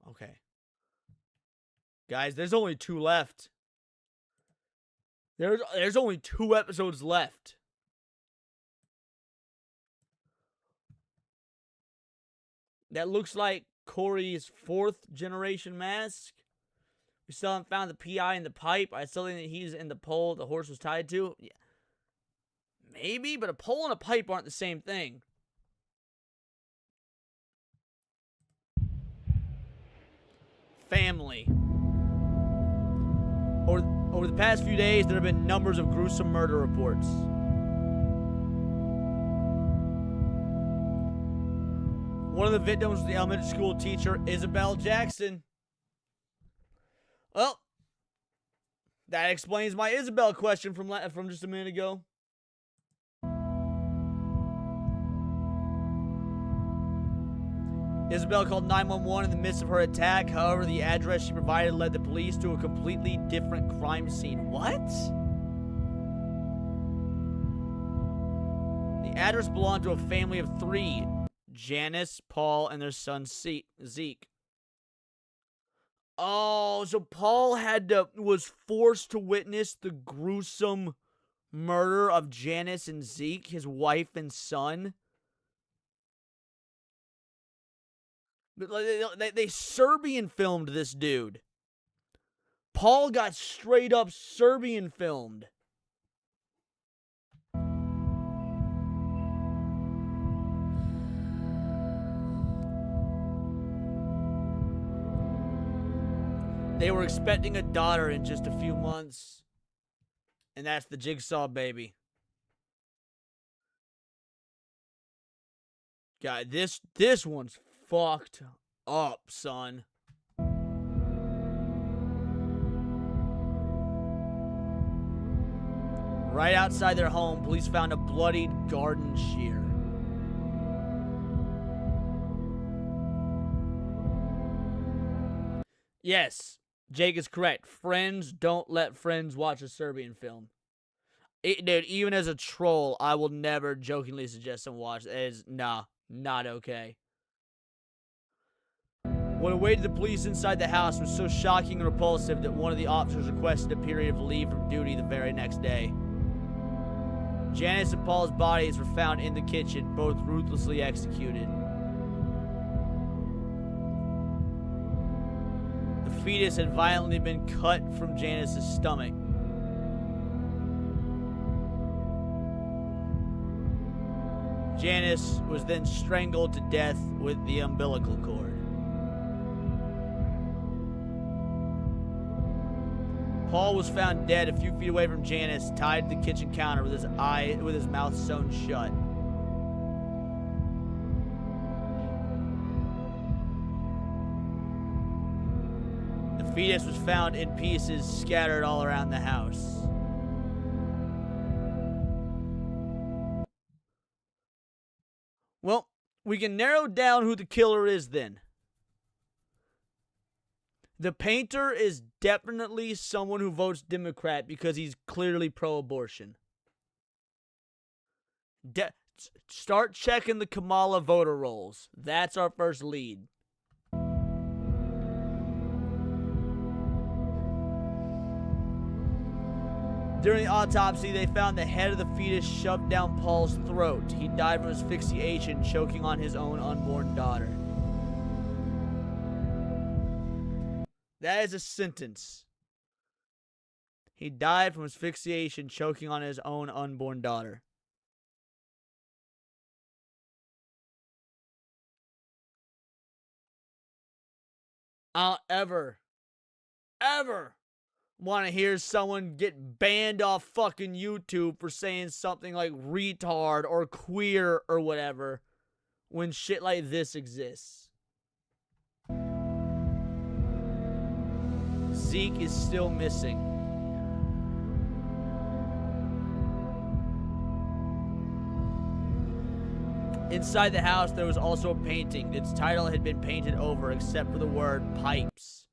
Okay. Guys, there's only 2 left. There's only 2 episodes left. That looks like Corey's 4th generation mask. We still haven't found the PI in the pipe. I still think that he's in the pole the horse was tied to. Yeah. Maybe, but a pole and a pipe aren't the same thing. Family. Over the past few days, there have been numbers of gruesome murder reports. One of the victims was the elementary school teacher, Isabelle Jackson. Well, that explains my Isabelle question from just a minute ago. Isabelle called 911 in the midst of her attack. However, the address she provided led the police to a completely different crime scene. What? The address belonged to a family of 3. Janice, Paul, and their son Zeke. Oh, so Paul was forced to witness the gruesome murder of Janice and Zeke, his wife and son. They Serbian filmed this dude. Paul got straight up Serbian filmed. They were expecting a daughter in just a few months. And that's the Jigsaw baby. God, this one's fucked up, son. Right outside their home, police found a bloodied garden shear. Yes, Jake is correct. Friends don't let friends watch a Serbian film. Dude, even as a troll, I will never jokingly suggest someone watch it. It is, not okay. What awaited the police inside the house was so shocking and repulsive that one of the officers requested a period of leave from duty the very next day. Janice and Paul's bodies were found in the kitchen, both ruthlessly executed. The fetus had violently been cut from Janice's stomach. Janice was then strangled to death with the umbilical cord. Paul was found dead a few feet away from Janice, tied to the kitchen counter with his mouth sewn shut. The fetus was found in pieces scattered all around the house. Well, we can narrow down who the killer is then. The painter is definitely someone who votes Democrat because he's clearly pro-abortion. Start checking the Kamala voter rolls. That's our first lead. During the autopsy, they found the head of the fetus shoved down Paul's throat. He died from asphyxiation, choking on his own unborn daughter. That is a sentence. He died from asphyxiation, choking on his own unborn daughter. I don't ever want to hear someone get banned off fucking YouTube for saying something like retard or queer or whatever when shit like this exists. Zeke is still missing. Inside the house, there was also a painting. Its title had been painted over except for the word pipes.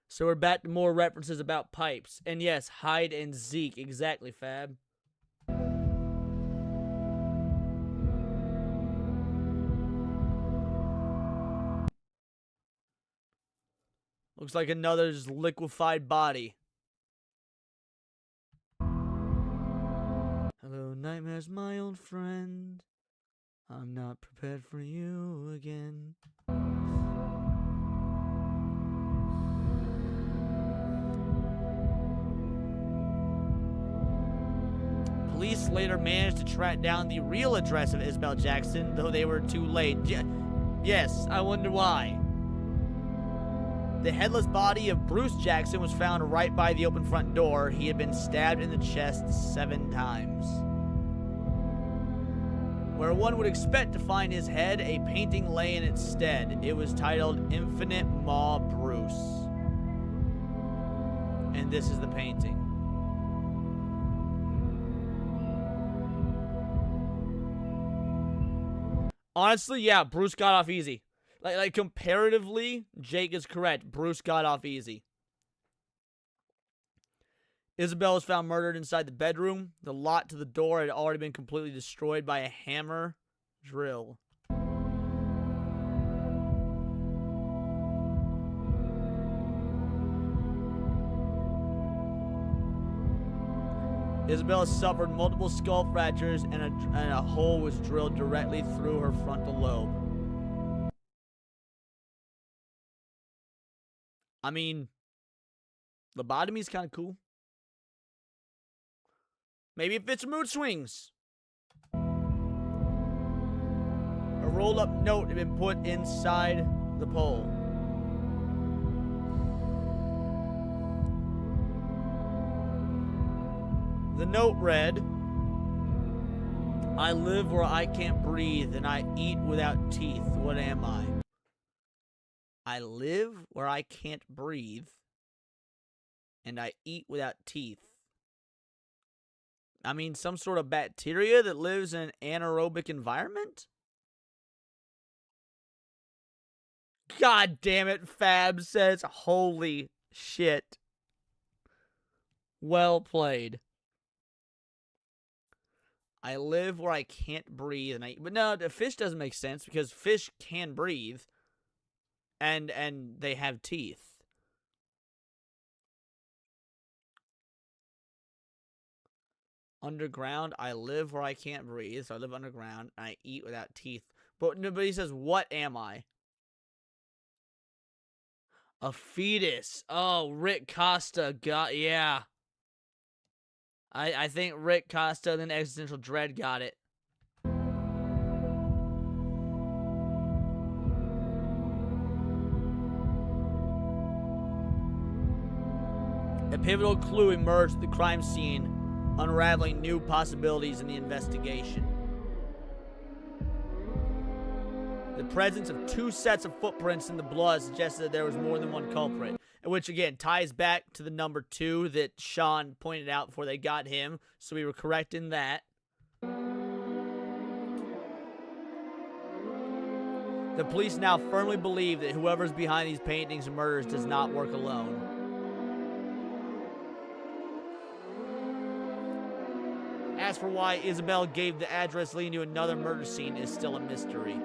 So we're back to more references about pipes. And yes, Hyde and Zeke. Exactly, Fab. Looks like another liquefied body. Hello, nightmares, my old friend. I'm not prepared for you again. Police later managed to track down the real address of Isabelle Jackson, though they were too late. Yes, I wonder why. The headless body of Bruce Jackson was found right by the open front door. He had been stabbed in the chest 7 times. Where one would expect to find his head, a painting lay in its stead. It was titled Infinite Maw Bruce. And this is the painting. Honestly, yeah, Bruce got off easy. Like comparatively, Jake is correct. Bruce got off easy. Isabelle was found murdered inside the bedroom. The lot to the door had already been completely destroyed by a hammer drill. Isabelle suffered multiple skull fractures and a hole was drilled directly through her frontal lobe. I mean, lobotomy is kind of cool. Maybe it fits mood swings. A rolled up note had been put inside the pole. The note read, I live where I can't breathe and I eat without teeth. What am I? I live where I can't breathe and I eat without teeth. I mean, some sort of bacteria that lives in an anaerobic environment? God damn it, Fab says, holy shit. Well played. I live where I can't breathe, but no, the fish doesn't make sense because fish can breathe, and they have teeth. Underground, I live where I can't breathe, so I live underground, and I eat without teeth. But nobody says, what am I? A fetus. Oh, Rick Costa got, yeah. I think Rick Costa and then Existential Dread got it. A pivotal clue emerged at the crime scene, unraveling new possibilities in the investigation. The presence of 2 sets of footprints in the blood suggested that there was more than one culprit, which again ties back to the number 2 that Sean pointed out before they got him, so we were correct in that. The police now firmly believe that whoever's behind these paintings and murders does not work alone. As for why Isabelle gave the address leading to another murder scene is still a mystery.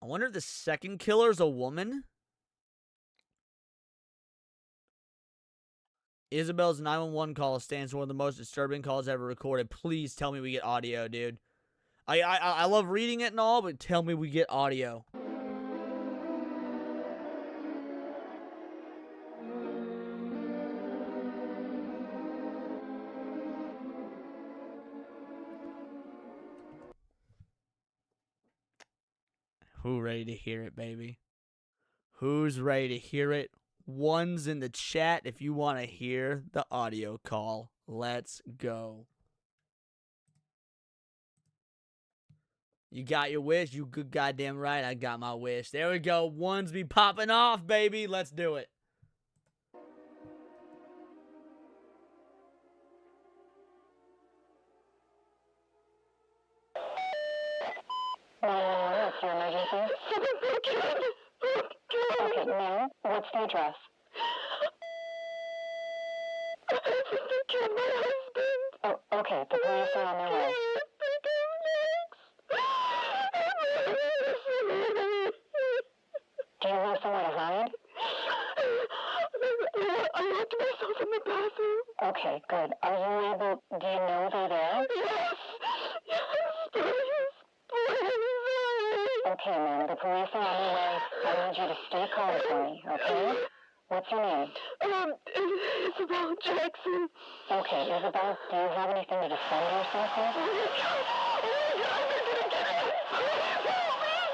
I wonder if the second killer's a woman? Isabelle's 911 call stands for one of the most disturbing calls ever recorded. Please tell me we get audio, dude. I love reading it and all, but tell me we get audio. Who ready to hear it, baby? Who's ready to hear it? One's in the chat if you want to hear the audio call. Let's go. You got your wish? You good goddamn right I got my wish. There we go. Ones be popping off, baby. Let's do it. What's your emergency? Okay, now, what's the address? They killed my husband. Oh, okay, the police are on their way. Okay, good. Do you know they're there? Yes. Yes, please. Please. Okay, ma'am, the police are on their way. I need you to stay calm for me, okay? What's your name? Isabelle Jackson. Okay, Isabelle, do you have anything to defend yourself with? Oh my God, they're gonna get us. Please help me,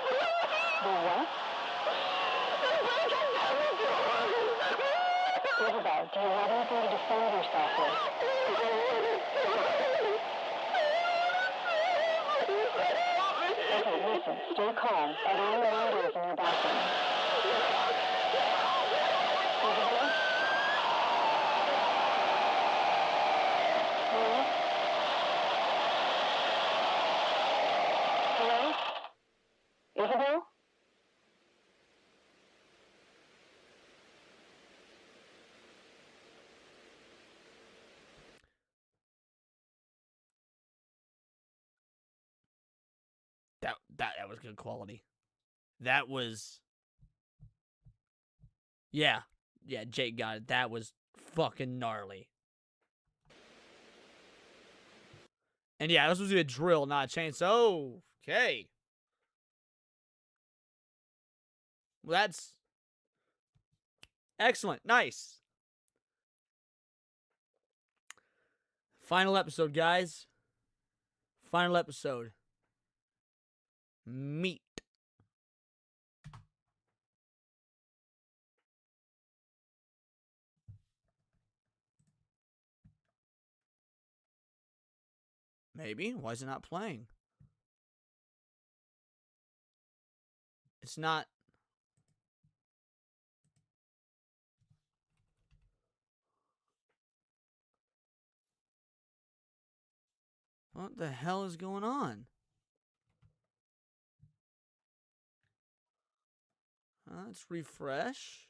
please. The what? They're breaking down the doors. Isabelle, do you have anything to defend yourself with? Okay, listen, stay calm. Are there any windows in your bathroom? Isabelle? Hello? Hello? Isabelle? That was good quality. That was, yeah, Jake got it. That was fucking gnarly. And yeah, this was a drill, not a chainsaw. Okay. Well, that's excellent. Nice. Final episode, guys. Final episode. Meat. Maybe. Why is it not playing? It's not. What the hell is going on? Let's refresh.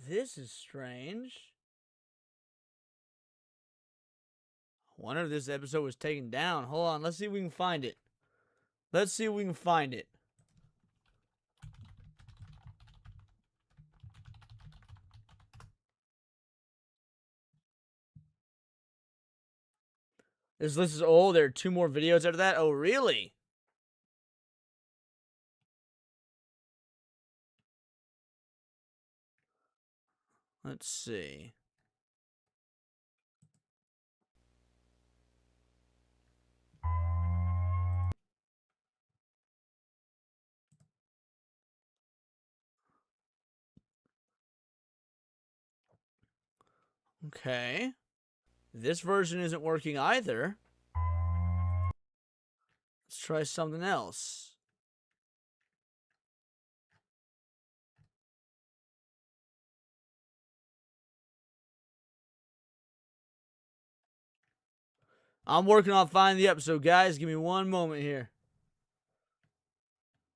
This is strange. I wonder if this episode was taken down. Hold on, let's see if we can find it. Let's see if we can find it. This list is old. There are 2 more videos after that. Oh, really? Let's see. Okay. This version isn't working either. Let's try something else. I'm working on finding the episode, guys. Give me one moment here.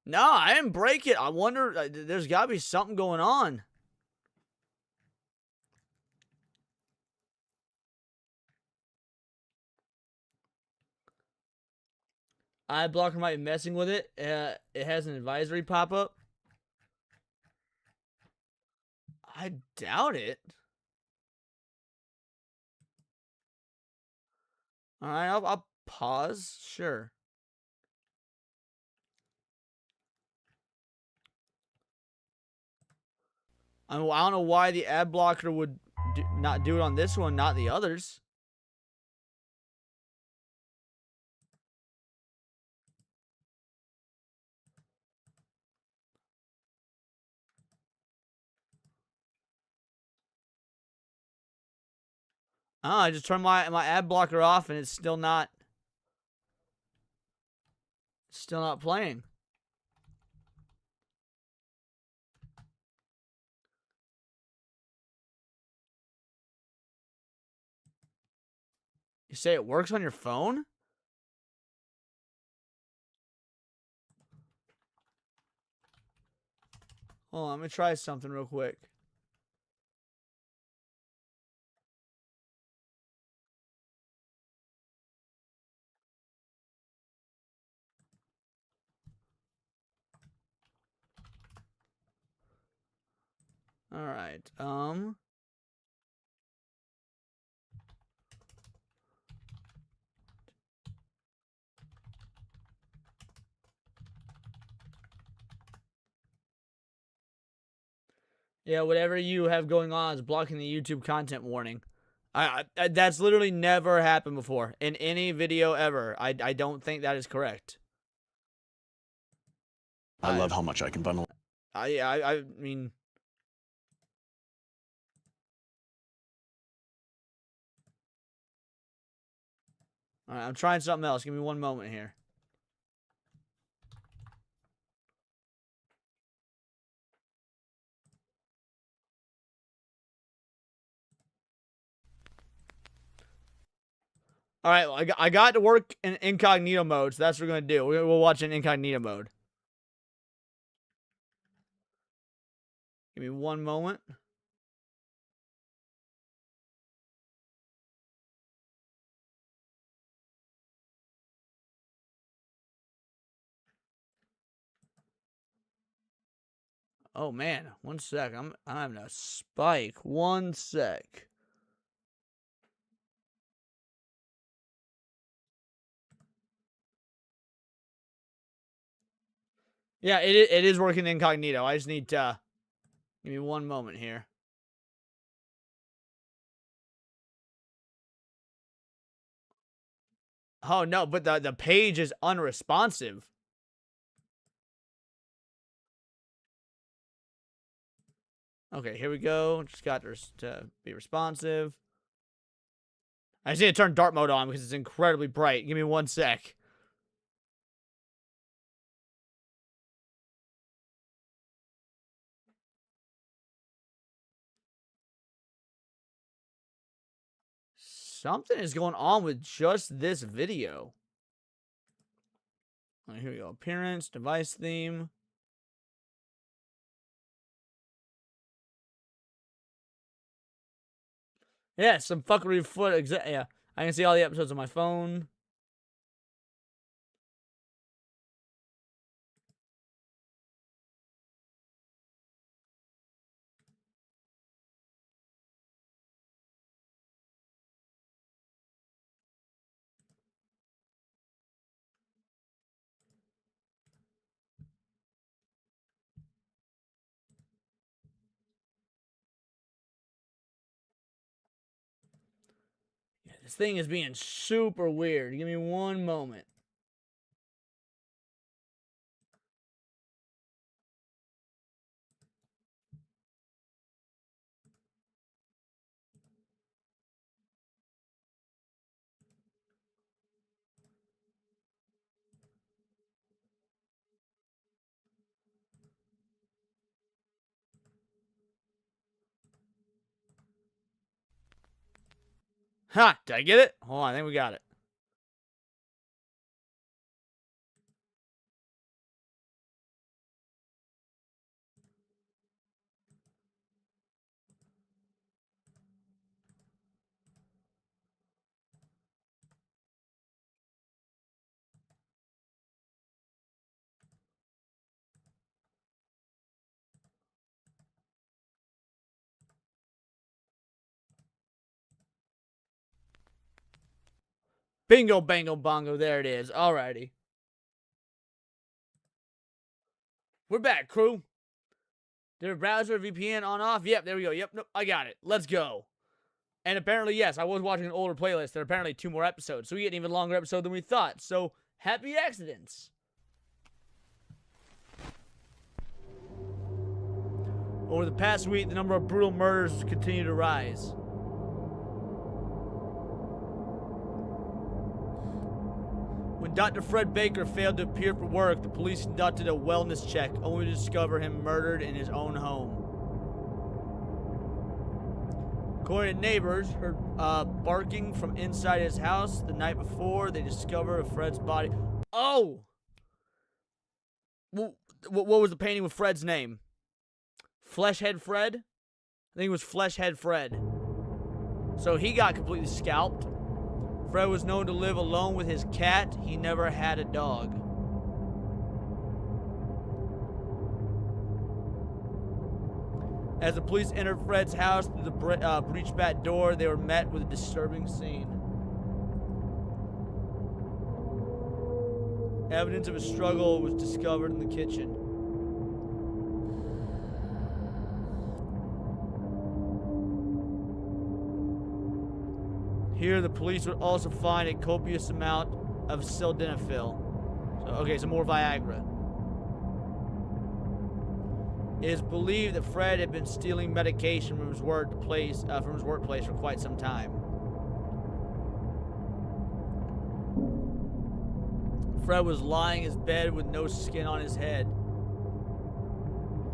No, I didn't break it. I wonder, there's got to be something going on. iBlocker might be messing with it. It has an advisory pop up. I doubt it. All right, I'll pause. Sure. I don't know why the ad blocker would not do it on this one, not the others. Oh, I just turned my ad blocker off and it's still not playing. You say it works on your phone? Hold on, I'm gonna try something real quick. All right. Yeah, whatever you have going on is blocking the YouTube content warning. That's literally never happened before in any video ever. I don't think that is correct. I love how much I can bundle. I mean, all right, I'm trying something else. Give me one moment here. All right, well, I got to work in incognito mode, so that's what we're gonna do. We'll watch in incognito mode. Give me one moment. Oh man, one sec. I'm having a spike. One sec. Yeah, it is working incognito. I just need to give me one moment here. Oh no, but the page is unresponsive. Okay, here we go. Just got to be responsive. I just need to turn dark mode on because it's incredibly bright. Give me one sec. Something is going on with just this video. All right, here we go. Appearance, device theme. Yeah, some fuckery foot. Yeah, I can see all the episodes on my phone. Yeah, this thing is being super weird. Give me one moment. Ha! Did I get it? Hold on, I think we got it. Bingo, bango, bongo. There it is. Alrighty. We're back, crew. Did a browser VPN on off? Yep, there we go. Yep, nope, I got it. Let's go. And apparently, yes, I was watching an older playlist. There are apparently 2 more episodes. So we get an even longer episode than we thought. So, happy accidents. Over the past week, the number of brutal murders continue to rise. When Dr. Fred Baker failed to appear for work, the police conducted a wellness check, only to discover him murdered in his own home. According to neighbors, heard barking from inside his house the night before they discovered Fred's body. Oh! What was the painting with Fred's name? Fleshhead Fred? I think it was Fleshhead Fred. So he got completely scalped. Fred was known to live alone with his cat. He never had a dog. As the police entered Fred's house through the breached back door, they were met with a disturbing scene. Evidence of a struggle was discovered in the kitchen. Here, the police would also find a copious amount of sildenafil. So more Viagra. It is believed that Fred had been stealing medication from his workplace for quite some time. Fred was lying in his bed with no skin on his head.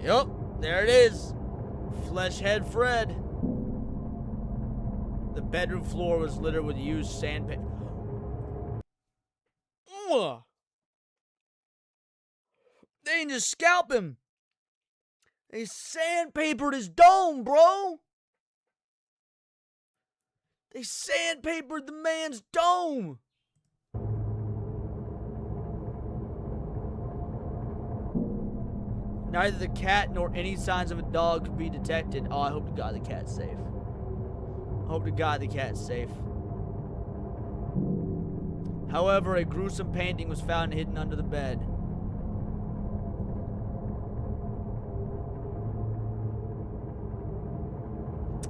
Yup, there it is. Fleshhead Fred. The bedroom floor was littered with used sandpaper. They didn't just scalp him. They sandpapered his dome, bro. They sandpapered the man's dome. Neither the cat nor any signs of a dog could be detected. Oh, I hope to God the cat's safe. Hope to God the cat's safe. However, a gruesome painting was found hidden under the bed.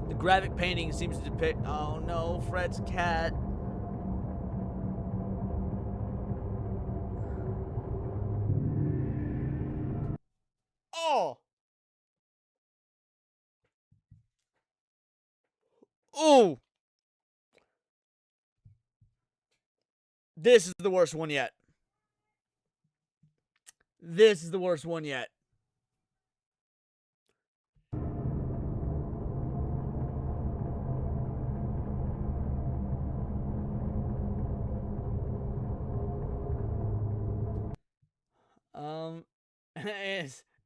The graphic painting seems to depict... Oh no, Fred's cat. Oh! Ooh! This is the worst one yet. This is the worst one yet.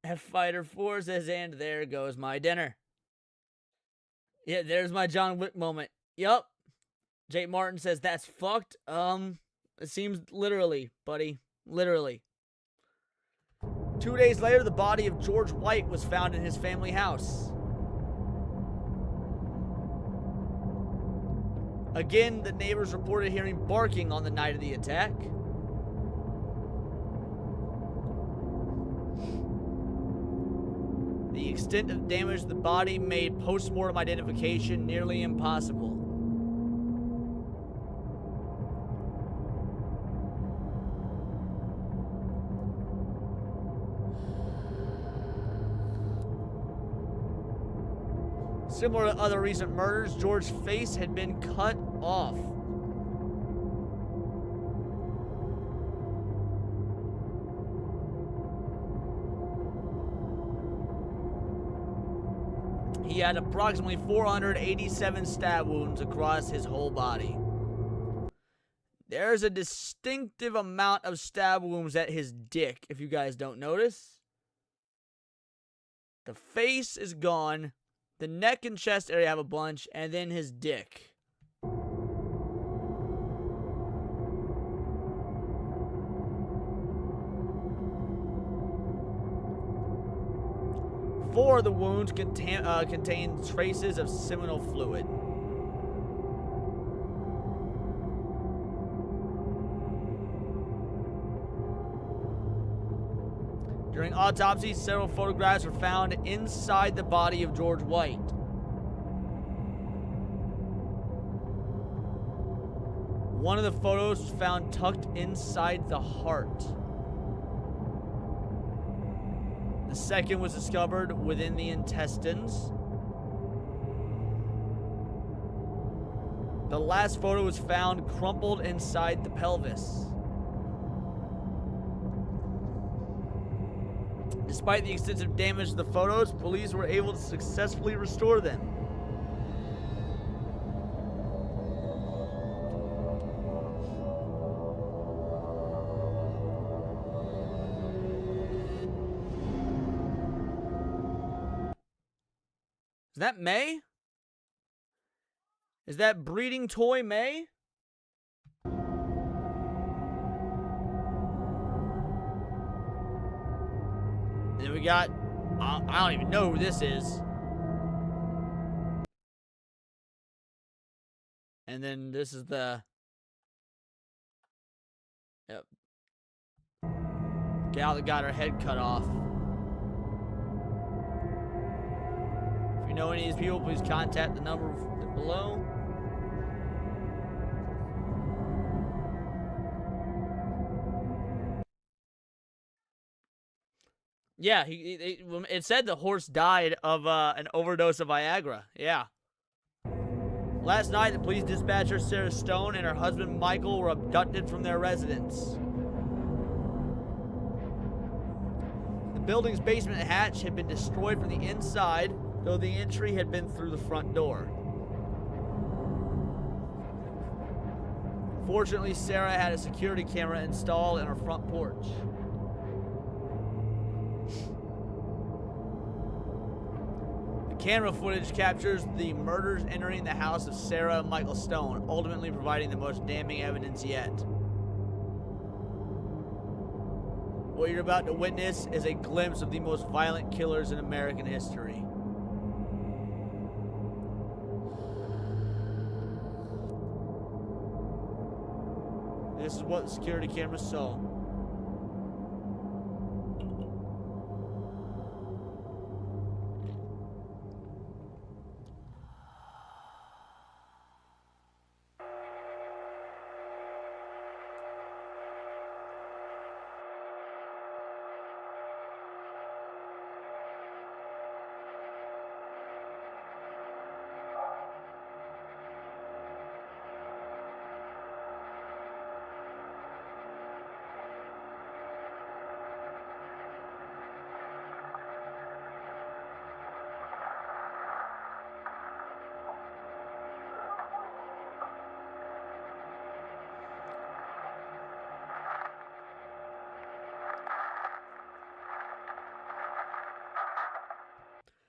F Fighter 4 says, and there goes my dinner. Yeah, there's my John Wick moment. Yup. Jake Martin says, that's fucked. It seems literally, buddy. Literally. 2 days later, the body of George White was found in his family house. Again, the neighbors reported hearing barking on the night of the attack. The extent of damage to the body made post-mortem identification nearly impossible. Similar to other recent murders, George's face had been cut off. He had approximately 487 stab wounds across his whole body. There's a distinctive amount of stab wounds at his dick, if you guys don't notice. The face is gone. The neck and chest area have a bunch, and then his dick. Four of the wounds contain traces of seminal fluid. During autopsy, several photographs were found inside the body of George White. One of the photos was found tucked inside the heart. The second was discovered within the intestines. The last photo was found crumpled inside the pelvis. Despite the extensive damage to the photos, police were able to successfully restore them. that May? Is that breeding toy May? And then we got, I don't even know who this is. And then this is the, yep, gal that got her head cut off. If you know any of these people, please contact the number below. Yeah, it said the horse died of an overdose of Viagra. Yeah. Last night, the police dispatcher Sarah Stone and her husband Michael were abducted from their residence. The building's basement hatch had been destroyed from the inside, though the entry had been through the front door. Fortunately, Sarah had a security camera installed in her front porch. Camera footage captures the murders entering the house of Sarah and Michael Stone, ultimately providing the most damning evidence yet. What you're about to witness is a glimpse of the most violent killers in American history. This is what the security camera saw.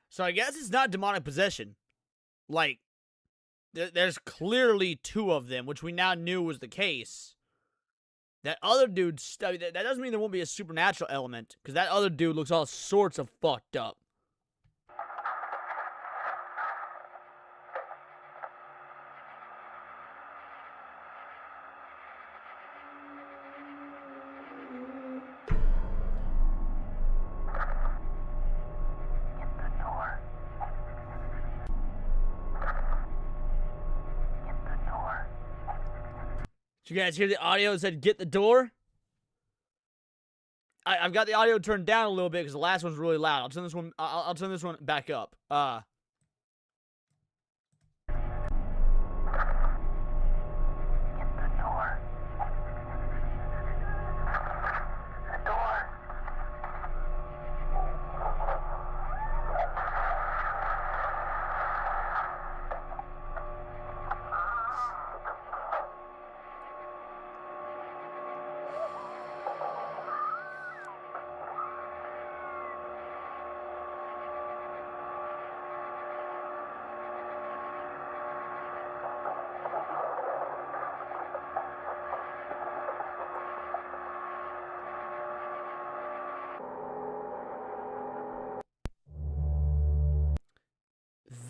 So I guess it's not demonic possession. Like, there's clearly two of them, which we now knew was the case. That other dude, that doesn't mean there won't be a supernatural element, because that other dude looks all sorts of fucked up. Did you guys hear the audio that said, "Get the door"? I've got the audio turned down a little bit because the last one's really loud. I'll turn this one back up.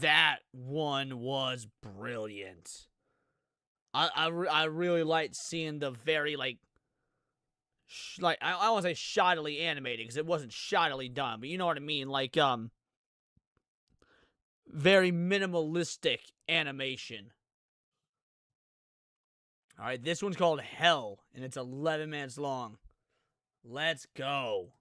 That one was brilliant. I really liked seeing the very, like I don't want to say shoddily animated, because it wasn't shoddily done, but you know what I mean, like, very minimalistic animation. Alright, this one's called Hell, and it's 11 minutes long. Let's go.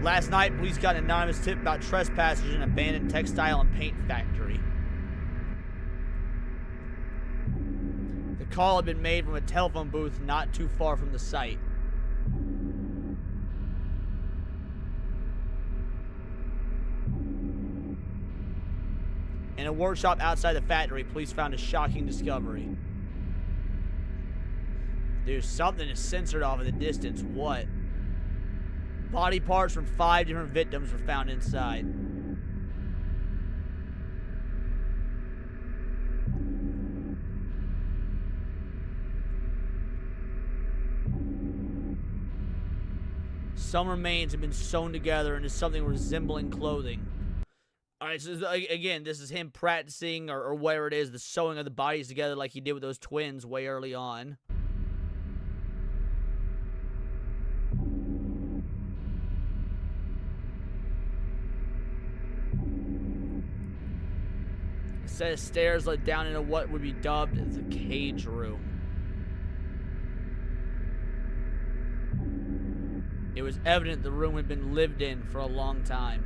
Last night, police got an anonymous tip about trespassers in an abandoned textile and paint factory. The call had been made from a telephone booth not too far from the site. In a workshop outside the factory, police found a shocking discovery. Dude, something is censored off in the distance. What? Body parts from 5 different victims were found inside. Some remains have been sewn together into something resembling clothing. Alright, so again, this is him practicing, or whatever it is, the sewing of the bodies together like he did with those twins way early on. A set of stairs led down into what would be dubbed as a cage room. It was evident the room had been lived in for a long time.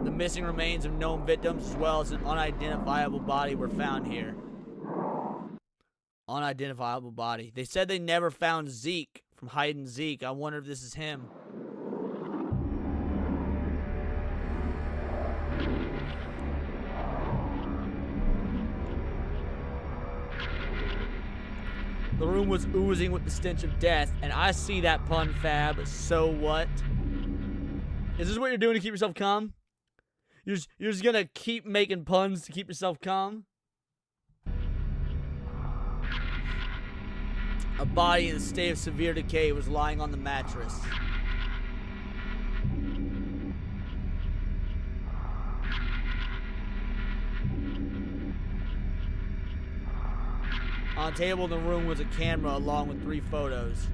The missing remains of known victims as well as an unidentifiable body were found here. Unidentifiable body. They said they never found Zeke from Hide and Zeke. I wonder if this is him. The room was oozing with the stench of death, and I see that pun, Fab. So what? Is this what you're doing to keep yourself calm? You're just gonna keep making puns to keep yourself calm? A body in a state of severe decay was lying on the mattress. On a table in the room was a camera along with 3 photos.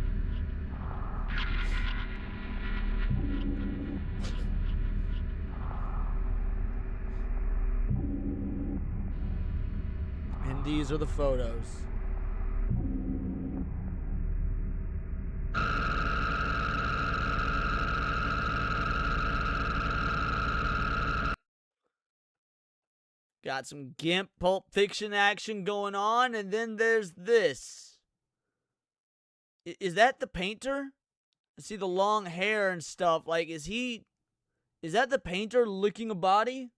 And these are the photos. Got some Gimp Pulp Fiction action going on, and then there's this. Is that the painter? I see the long hair and stuff. Like, is that the painter licking a body?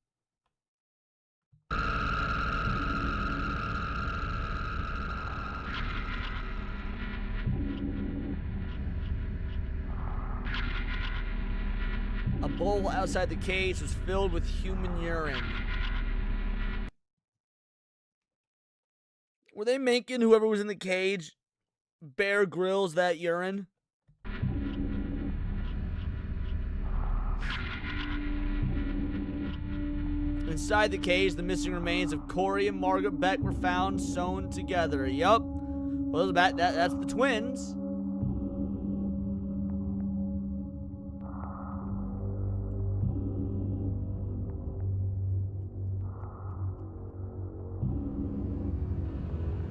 A bowl outside the cage was filled with human urine. Were they making whoever was in the cage Bear Grylls that urine? Inside the cage, the missing remains of Corey and Margaret Beck were found sewn together. Yup. Well, that's the twins.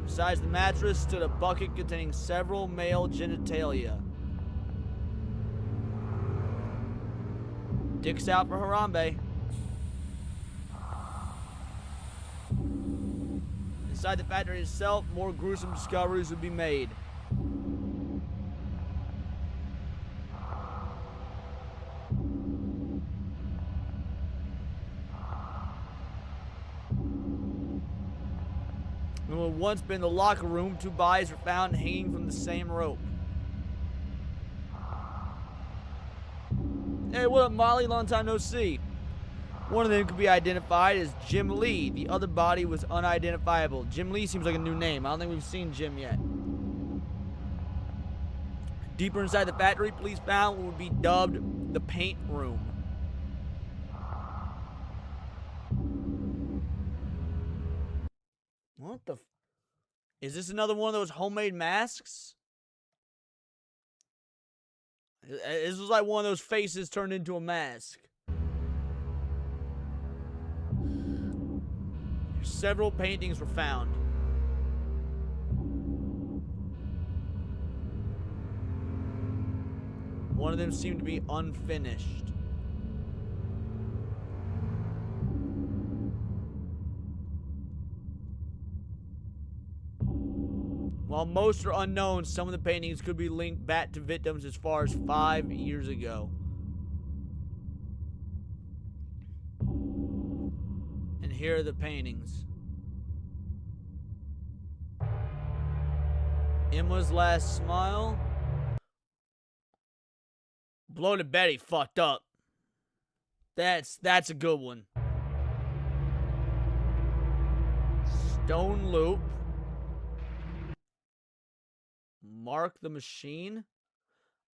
Besides the mattress stood a bucket containing several male genitalia. Dicks out for Harambe. Inside the factory itself, more gruesome discoveries would be made. What had once been the locker room, 2 bodies were found hanging from the same rope. Hey, what up, Molly? Long time no see. One of them could be identified as Jim Lee. The other body was unidentifiable. Jim Lee seems like a new name. I don't think we've seen Jim yet. Deeper inside the factory, police found what would be dubbed the paint room. What the is this another one of those homemade masks? This was like one of those faces turned into a mask. Several paintings were found. One of them seemed to be unfinished. While most are unknown, some of the paintings could be linked back to victims as far as 5 years ago. And here are the paintings. Emma's last smile. Bloated Betty fucked up. That's a good one. Stone Loop. Mark the Machine.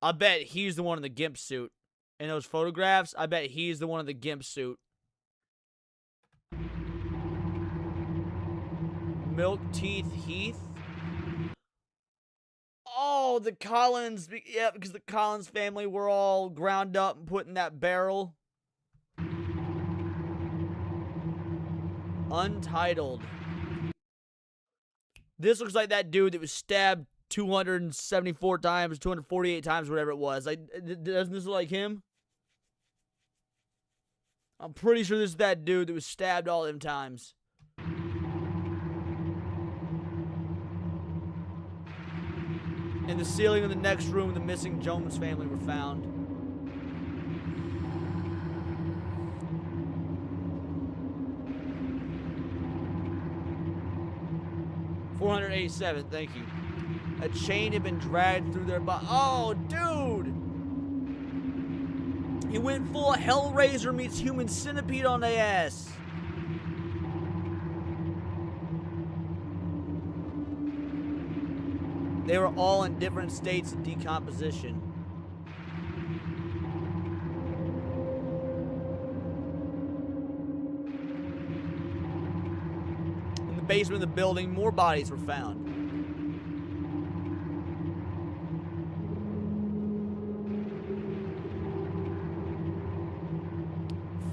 I bet he's the one in the gimp suit. In those photographs, I bet he's the one in the gimp suit. Milk Teeth Heath. Oh, the Collins. Yeah, because the Collins family were all ground up and put in that barrel. Untitled. This looks like that dude that was stabbed 274 times, 248 times, whatever it was. Like, doesn't this look like him? I'm pretty sure this is that dude that was stabbed all them times. In the ceiling of the next room, the missing Jones family were found. $487, thank you. A chain had been dragged through their body. Oh, dude! He went full Hellraiser meets Human Centipede on their ass. They were all in different states of decomposition. In the basement of the building, more bodies were found.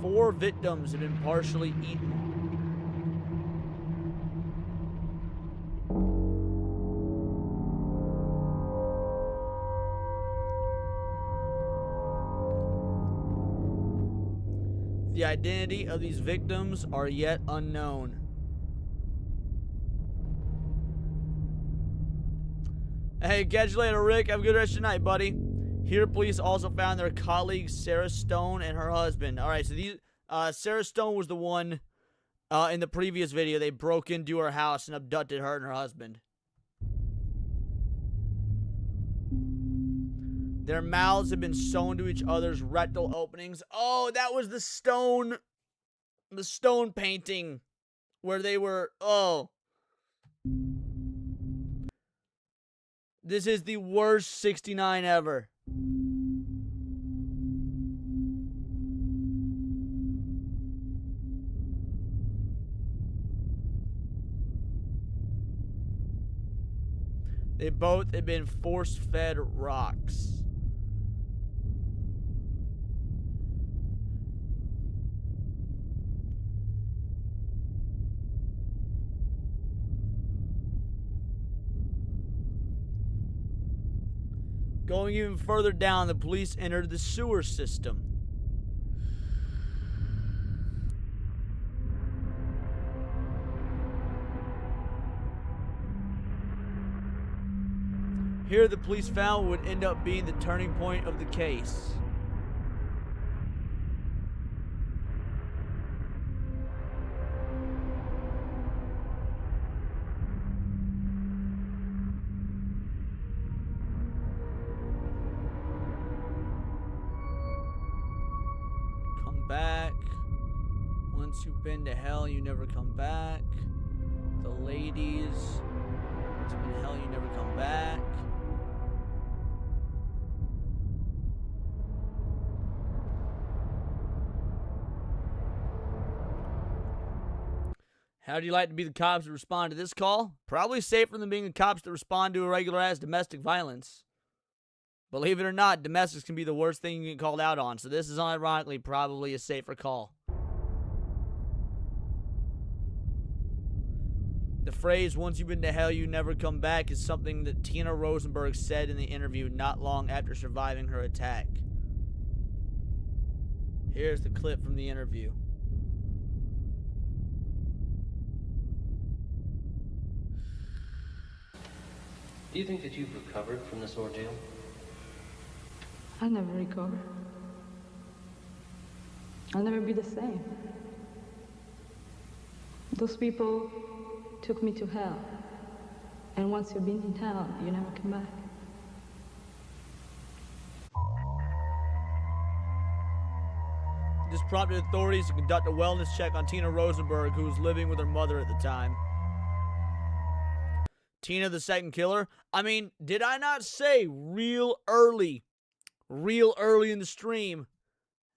Four victims had been partially eaten. The identity of these victims are yet unknown. Hey, catch you later, Rick. Have a good rest of your night, buddy. Here, police also found their colleague Sarah Stone and her husband. All right, so these Sarah Stone was the one in the previous video. They broke into her house and abducted her and her husband. Their mouths had been sewn to each other's rectal openings. Oh, that was the stone painting where they were, oh. This is the worst 69 ever. They both had been force-fed rocks. Going even further down, the police entered the sewer system. Here, the police found what would end up being the turning point of the case. Come back. Once you've been to hell, you never come back. The ladies. Once you've been to hell, you never come back. How do you like to be the cops that respond to this call? Probably safer than being the cops that respond to irregular-ass domestic violence. Believe it or not, domestics can be the worst thing you get called out on, so this is unironically probably a safer call. The phrase, once you've been to hell, you never come back, is something that Tina Rosenberg said in the interview not long after surviving her attack. Here's the clip from the interview. Do you think that you've recovered from this ordeal? I'll never recover. I'll never be the same. Those people took me to hell. And once you've been in town, you never come back. This prompted authorities to conduct a wellness check on Tina Rosenberg, who was living with her mother at the time. Tina, the second killer? I mean, did I not say real early in the stream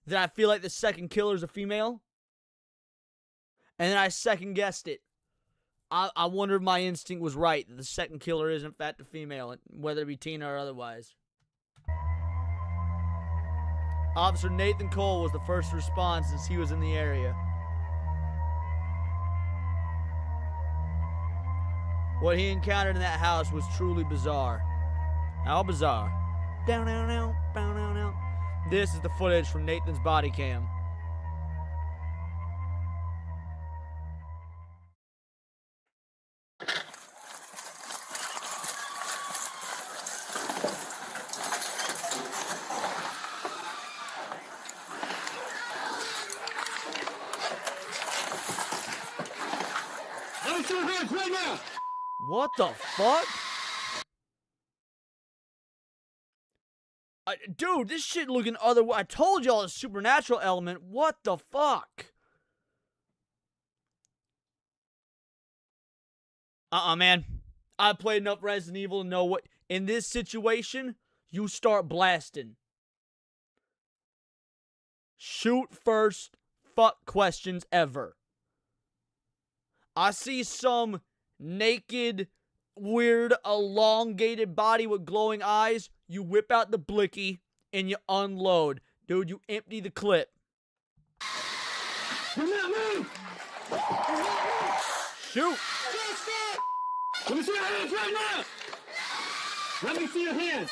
that I feel like the second killer is a female? And then I second guessed it. I wonder if my instinct was right, that the second killer is in fact a female, whether it be Tina or otherwise. Officer Nathan Cole was the first to respond since he was in the area. What he encountered in that house was truly bizarre. How bizarre? Down, down, down, down, down, down. This is the footage from Nathan's body cam. Right now! What the fuck? Dude, this shit looking otherwise. I told y'all a supernatural element. What the fuck? Man. I played enough Resident Evil to know what. In this situation, you start blasting. Shoot first. Fuck questions ever. I see some naked, weird, elongated body with glowing eyes. You whip out the blicky and you unload. Dude, you empty the clip. Do not move! Shoot! Stop! Let me see your hands right now! Let me see your hands!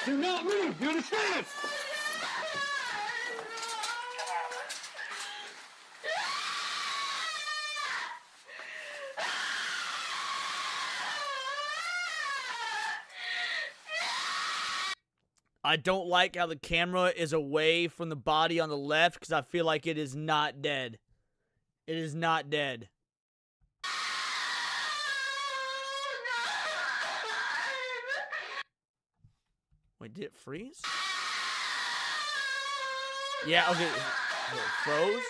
Do not move! You understand? I don't like how the camera is away from the body on the left because I feel like it is not dead. It is not dead. Wait, did it freeze? Yeah, okay. It froze?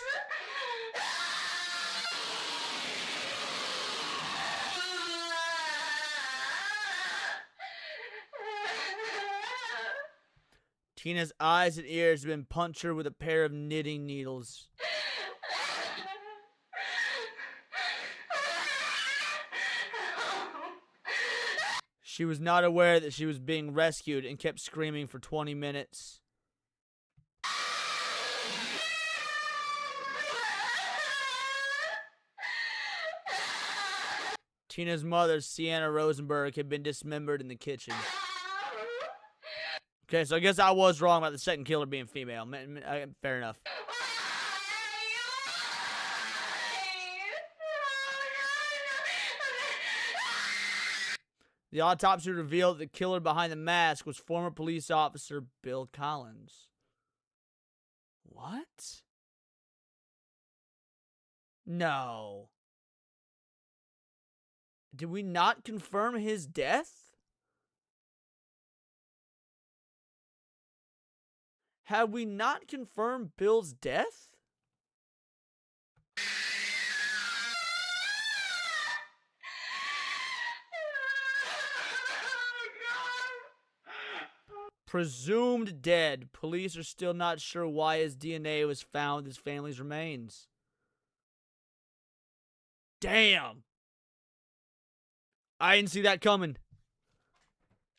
Tina's eyes and ears have been punctured with a pair of knitting needles. She was not aware that she was being rescued and kept screaming for 20 minutes. Tina's mother, Sienna Rosenberg, had been dismembered in the kitchen. Okay, so I guess I was wrong about the second killer being female. Fair enough. The autopsy revealed that the killer behind the mask was former police officer Bill Collins. What? No. Did we not confirm his death? Have we not confirmed Bill's death? Presumed dead. Police are still not sure why his DNA was found with his family's remains. Damn. I didn't see that coming.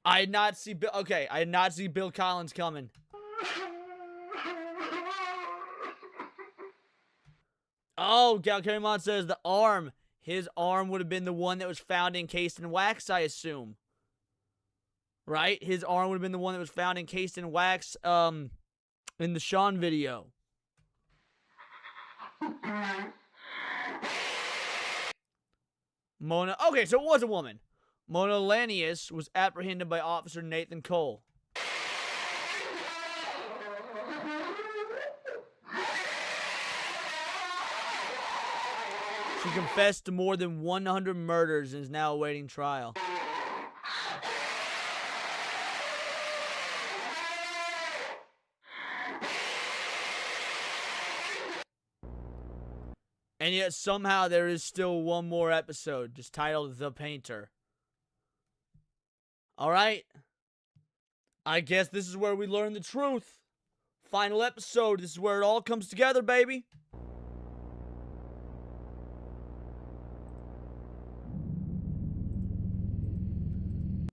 I did not see Bill. Okay, I did not see Bill Collins coming. Oh, Gal Carimon says the arm. His arm would have been the one that was found encased in wax, I assume. Right? His arm would have been the one that was found encased in wax, in the Sean video. Mona. Okay, so it was a woman. Mona Lanius was apprehended by Officer Nathan Cole. She confessed to more than 100 murders and is now awaiting trial. And yet somehow there is still one more episode just titled The Painter. Alright. I guess this is where we learn the truth. Final episode. This is where it all comes together, baby.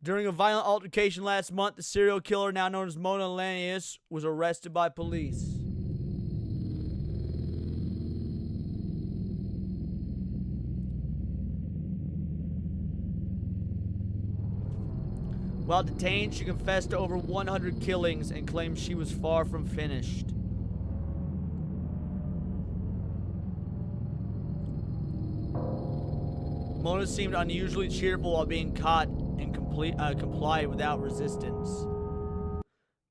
During a violent altercation last month, the serial killer, now known as Mona Lanius, was arrested by police. While detained, she confessed to over 100 killings and claimed she was far from finished. Mona seemed unusually cheerful while being caught and complied without resistance.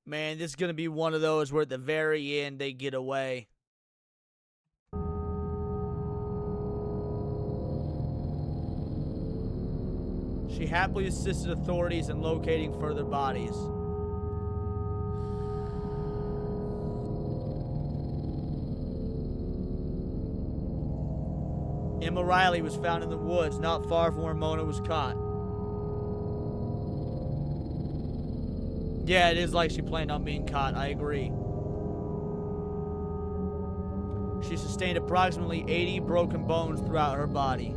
Man, this is going to be one of those where at the very end they get away. She happily assisted authorities in locating further bodies. Emma Riley was found in the woods not far from where Mona was caught. Yeah, it is like she planned on being caught. I agree. She sustained approximately 80 broken bones throughout her body.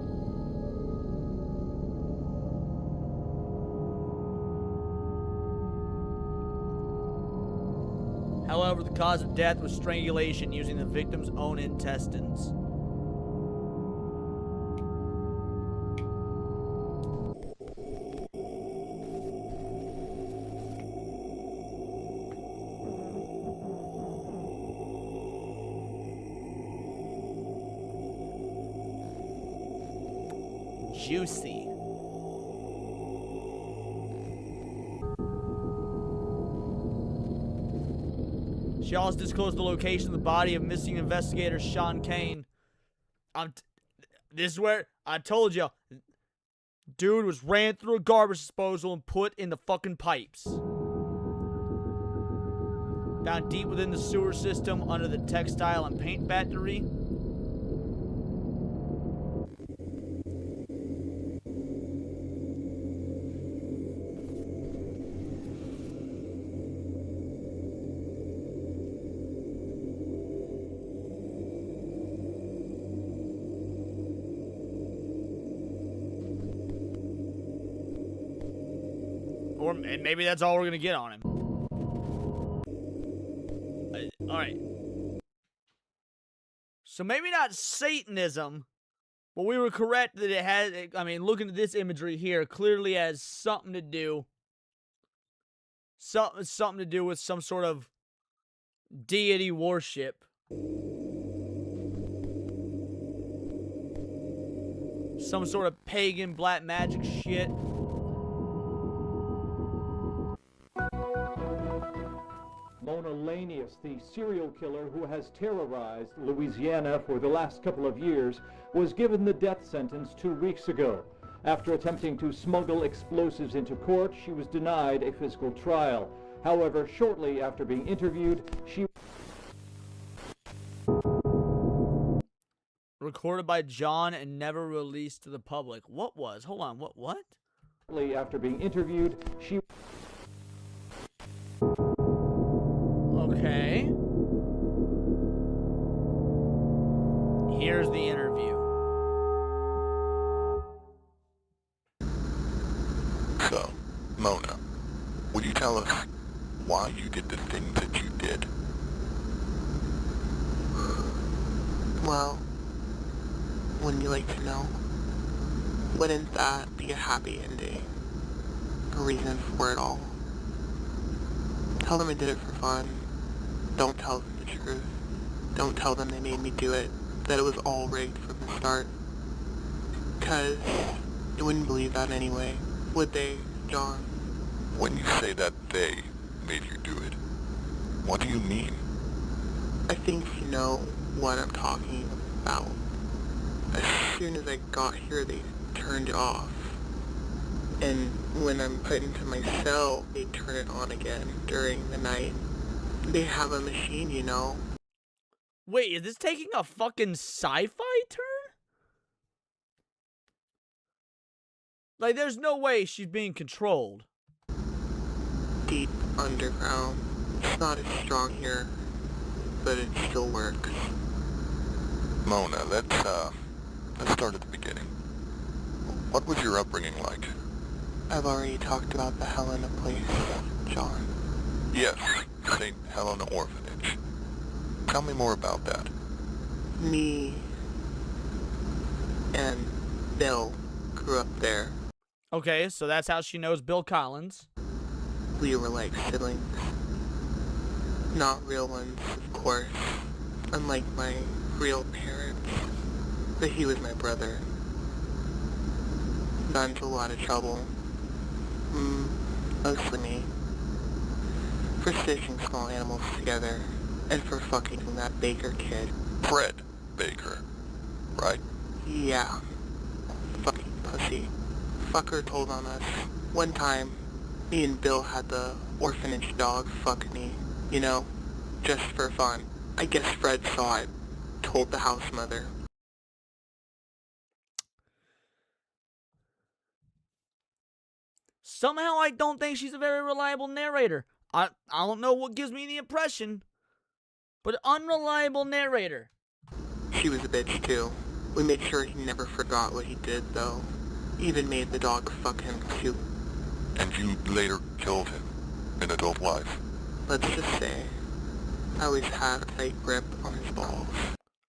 However, the cause of death was strangulation using the victim's own intestines. Juicy. She also disclosed the location of the body of missing investigator Sean Kane. This is where I told you, dude was ran through a garbage disposal and put in the fucking pipes. Found deep within the sewer system under the textile and paint factory. And maybe that's all we're gonna get on him. Alright. So maybe not Satanism, but we were correct that it has, I mean, looking at this imagery here, clearly has something to do. Something to do with some sort of deity worship. Some sort of pagan black magic shit. Mona Lanius, the serial killer who has terrorized Louisiana for the last couple of years, was given the death sentence 2 weeks ago. After attempting to smuggle explosives into court, she was denied a physical trial. However, shortly after being interviewed, she... Recorded by John and never released to the public. What was? Hold on, what? Shortly after being interviewed, she... Okay. Here's the interview. So, Mona, would you tell us why you did the things that you did? Well, wouldn't you like to know? Wouldn't that be a happy ending? A reason for it all? Tell them I did it for fun. Don't tell them the truth. Don't tell them they made me do it, that it was all rigged from the start. 'Cause they wouldn't believe that anyway, would they, John? When you say that they made you do it, what do you mean? I think you know what I'm talking about. As soon as I got here, they turned it off. And when I'm put into my cell, they turn it on again during the night. They have a machine, you know. Wait, is this taking a fucking sci-fi turn? Like, there's no way she's being controlled. Deep underground. It's not as strong here, but it still works. Mona, let's start at the beginning. What was your upbringing like? I've already talked about the Helena place, John. Yes, St. Helena Orphanage. Tell me more about that. Me and Bill grew up there. Okay, so that's how she knows Bill Collins. We were like siblings. Not real ones, of course. Unlike my real parents. But he was my brother. Got into a lot of trouble. Mostly me. For stitching small animals together. And for fucking that Baker kid. Fred Baker, right? Yeah. Fucking pussy. Fucker told on us. One time, me and Bill had the orphanage dog fuck me. You know? Just for fun. I guess Fred saw it. Told the house mother. Somehow I don't think she's a very reliable narrator. I don't know what gives me the impression, but unreliable narrator. She was a bitch too. We made sure he never forgot what he did though. Even made the dog fuck him too. And you later killed him in adult life. Let's just say, I always had a tight grip on his balls.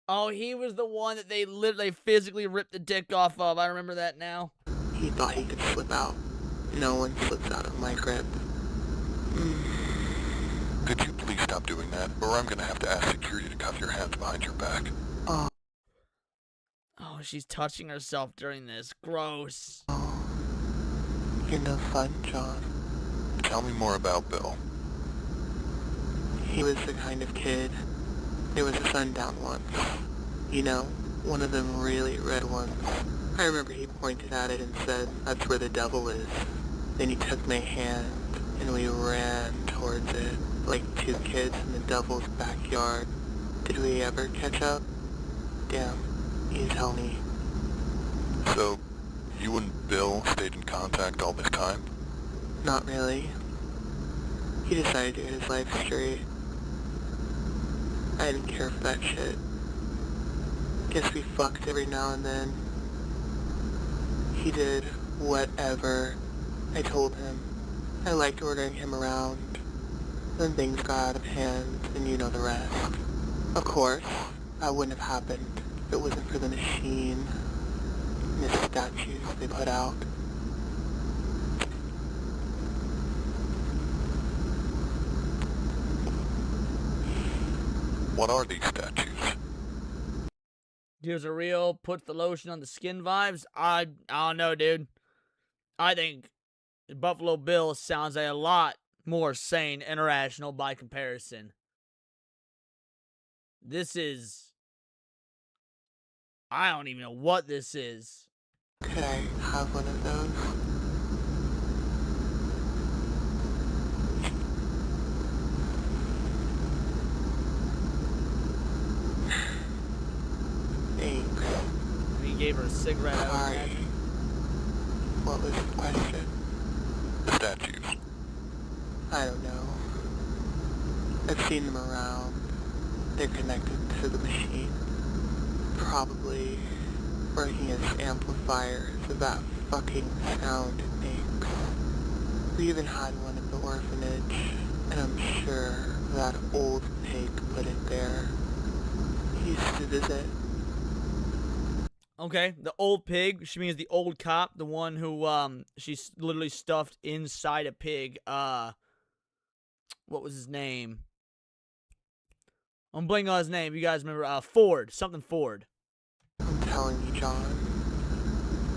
Oh, he was the one that they literally physically ripped the dick off of. I remember that now. He thought he could slip out. No one slips out of my grip. Could you please stop doing that, or I'm gonna have to ask security to cuff your hands behind your back. Oh, she's touching herself during this. Gross. you're no fun, John. Tell me more about Bill. He was the kind of kid. There was a sundown once. You know, one of them really red ones. I remember he pointed at it and said, "That's where the devil is." Then he took my hand and we ran towards it like two kids in the devil's backyard. Did we ever catch up? Damn, you tell me. So, you and Bill stayed in contact all this time? Not really. He decided to get his life straight. I didn't care for that shit. Guess we fucked every now and then. He did whatever I told him. I liked ordering him around. Then things got out of hand, and you know the rest. Of course, that wouldn't have happened if it wasn't for the machine and the statues they put out. What are these statues? Here's a real put the lotion on the skin vibes. I don't know, dude. I think Buffalo Bill sounds a lot more sane and irrational by comparison. This is... I don't even know what this is. Could I have one of those? Thanks. He gave her a cigarette. I would Sorry. imagine. What was the question? The statues. I don't know. I've seen them around. They're connected to the machine. Probably working as amplifiers of that fucking sound it makes. We even had one at the orphanage, and I'm sure that old pig put it there. He used to visit. Okay, the old pig. She means the old cop, the one who she's literally stuffed inside a pig. What was his name? I'm blanking on his name. You guys remember? Ford. Something Ford. I'm telling you, John.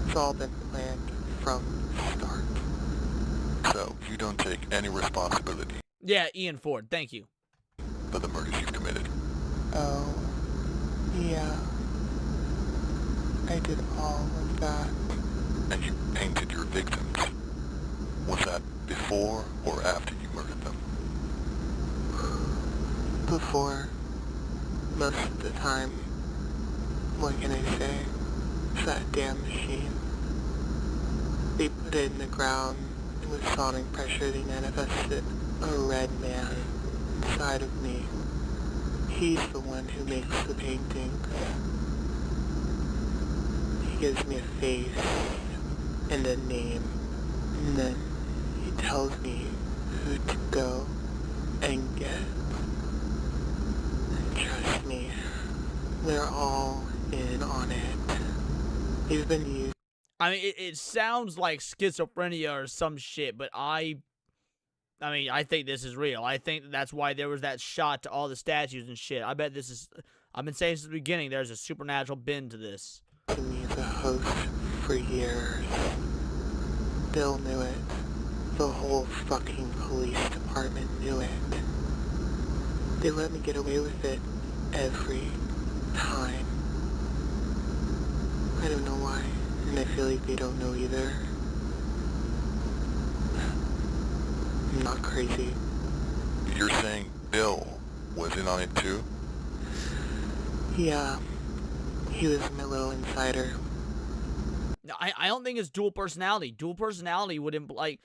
It's all been planned from the start. So, you don't take any responsibility Yeah, Ian Ford. Thank you. for the murders you've committed. Oh, yeah. I did all of that. And you painted your victims. Was that before or after you murdered them? Before. Most of the time. What can I say? It's that damn machine. They put it in the ground, and with sonic pressure they manifested a red man inside of me. He's the one who makes the paintings. He gives me a face and a name, and then he tells me who to go and get. And trust me, we're all in on it. He's been used. I mean, it sounds like schizophrenia or some shit, but I think this is real. I think that's why there was that shot to all the statues and shit. I bet this is, I've been saying since the beginning, there's a supernatural bend to this. To me as a host for years. Bill knew it. The whole fucking police department knew it. They let me get away with it every time. I don't know why, and I feel like they don't know either. I'm not crazy. You're saying Bill was in on it too? Yeah, he was my little insider. I don't think it's dual personality. Dual personality would imply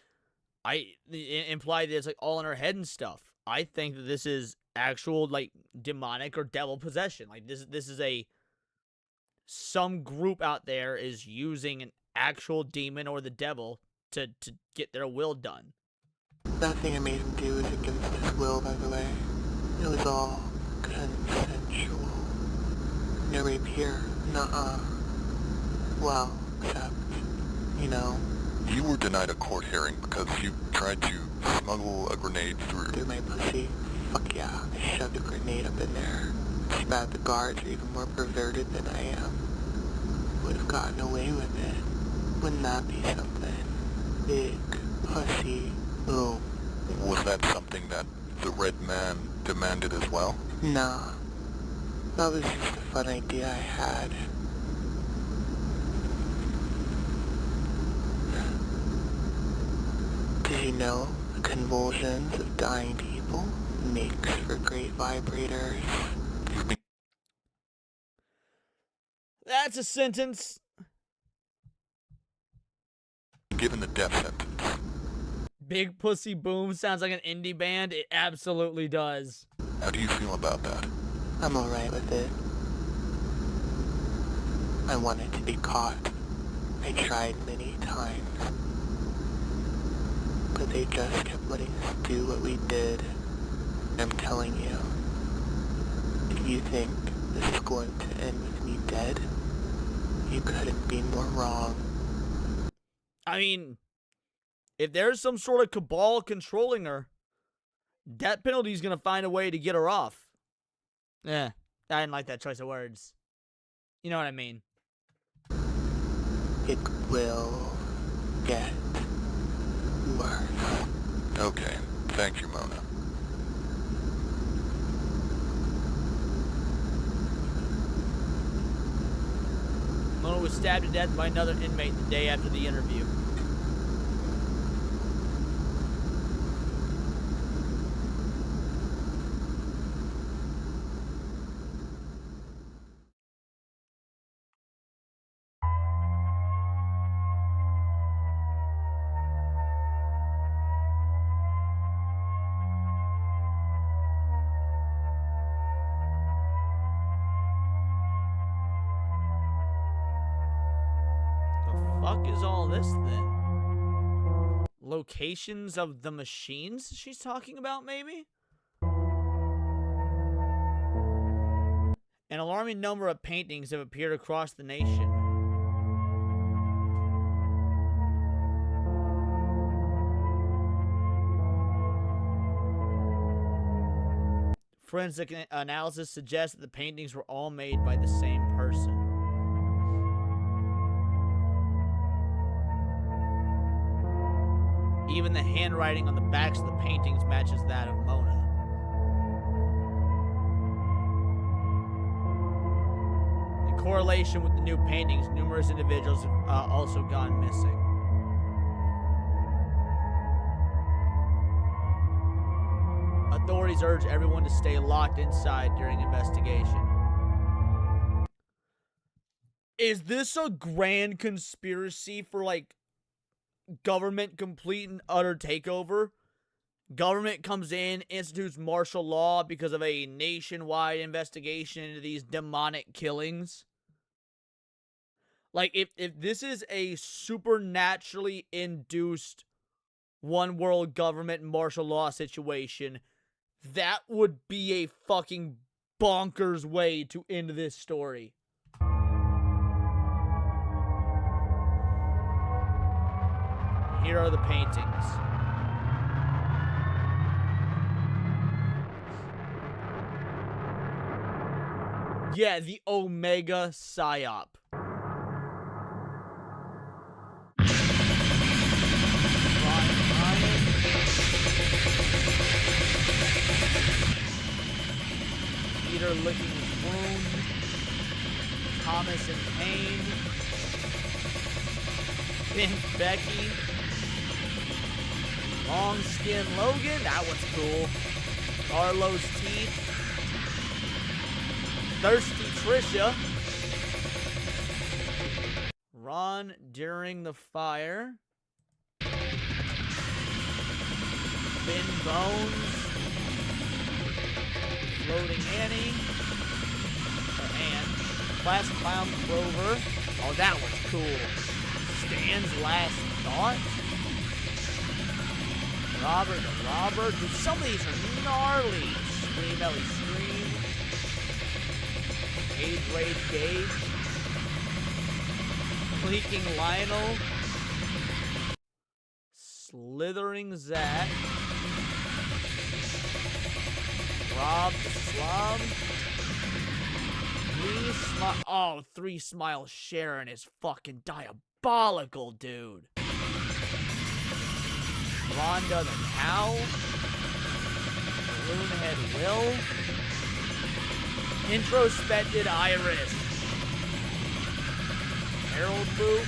that it's like all in her head and stuff. I think that this is actual like demonic or devil possession. Like this is some group out there is using an actual demon or the devil to get their will done. Nothing I made him do was against his will, by the way. It was all consensual. No rape here. Nuh-uh. Well, except, you know. You were denied a court hearing because you tried to smuggle a grenade Through my pussy. Fuck yeah. I shoved a grenade up in there. Too bad the guards are even more perverted than I am. Would have gotten away with it. Wouldn't that be something? Big pussy. Boom. Was that something that the red man demanded as well? Nah. That was just a fun idea I had. Did you know the convulsions of dying people makes for great vibrators? That's a sentence. Given the death sentence. Big Pussy Boom sounds like an indie band. It absolutely does. How do you feel about that? I'm alright with it. I wanted to be caught. I tried many times. But they just kept letting us do what we did. I'm telling you, if you think this is going to end with me dead, you couldn't be more wrong. I mean, if there's some sort of cabal controlling her, death penalty's gonna find a way to get her off. Yeah, I didn't like that choice of words. You know what I mean? It will get worse. Okay, thank you, Mona. Mona was stabbed to death by another inmate the day after the interview. Fuck is all this then? Locations of the machines she's talking about, maybe? An alarming number of paintings have appeared across the nation. Forensic analysis suggests that the paintings were all made by the same person. Even the handwriting on the backs of the paintings matches that of Mona. correlation with the new paintings, numerous individuals have also gone missing. Authorities urge everyone to stay locked inside during investigation. Is this a grand conspiracy for, like, government complete and utter takeover? Government comes in, institutes martial law because of a nationwide investigation into these demonic killings. Like, if this is a supernaturally induced one world government martial law situation, that would be a fucking bonkers way to end this story. Here are the paintings. Yeah, the Omega Psyop. Peter licking his wound. Thomas in pain. Vince Becky. Long Skin Logan, that one's cool. Carlos Teeth. Thirsty Trisha. Ron during the fire. Ben Bones. Floating Annie. And Class Clown Clover. Oh, that one's cool. Stan's Last Thought. Robert the Robber. Dude, some of these are gnarly. Scream Ellie Scream. Age Rage Gage. Leaking Lionel. Slithering Zach. Rob the Slob. Three Smile Sharon is fucking diabolical, dude. Rhonda the Cow. Balloonhead Will. Introspected Iris. Harold Boot.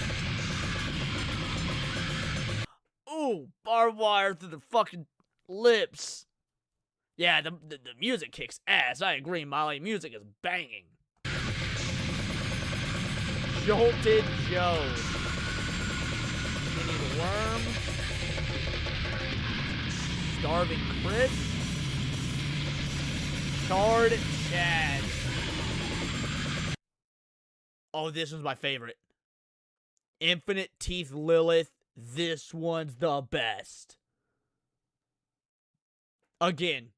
Ooh, barbed wire through the fucking lips. Yeah, the music kicks ass. I agree, Molly. Music is banging. Jolted Joe. Skinny the Worm. Starving Chris. Charred Chad. Oh, this one's my favorite. Infinite Teeth Lilith. This one's the best. Again,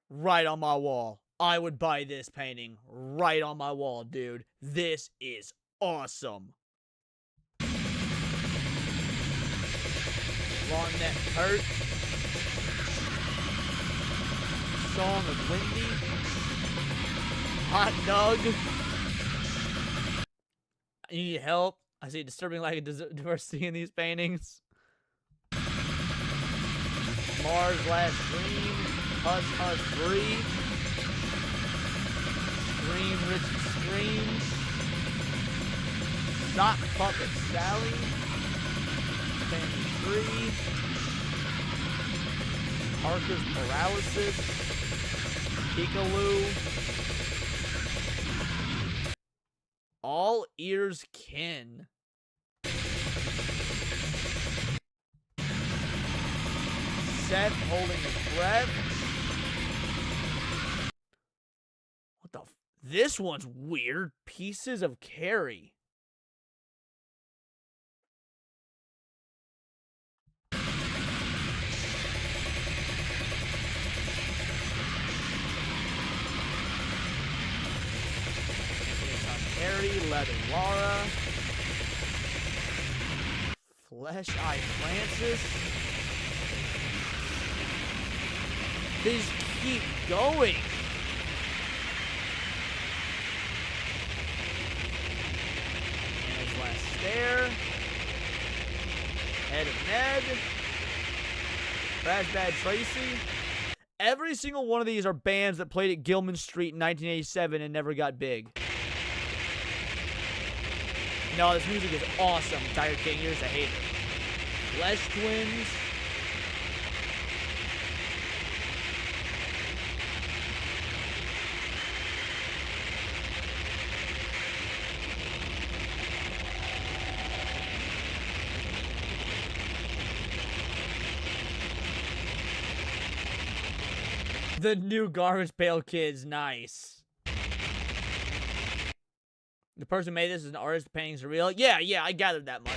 right on my wall. I would buy this painting right on my wall, dude. This is awesome. Long Neck Kurt. Song of Wendy. Hot Dog. I need help. I see disturbing lack of diversity in these paintings. Mars Last Dream. Hush Hush Breathe. Scream Richard Scream. Sock Puppet Sally. Family Tree. Parker's Paralysis. Peekaloo. All Ears Kin. Seth holding his breath. What the this one's weird. Pieces of Carrie. Harry, Leather Laura, Flesh Eye Francis. These keep going. Anna's Last Stare. Ed and Ned. Crash Bad Tracy. Every single one of these are bands that played at Gilman Street in 1987 and never got big. No, this music is awesome. Tiger King, you're just a hater. Flesh Twins. The new Garbage Pail Kids, nice. The person who made this is an artist. The paintings are real. Yeah, I gathered that much.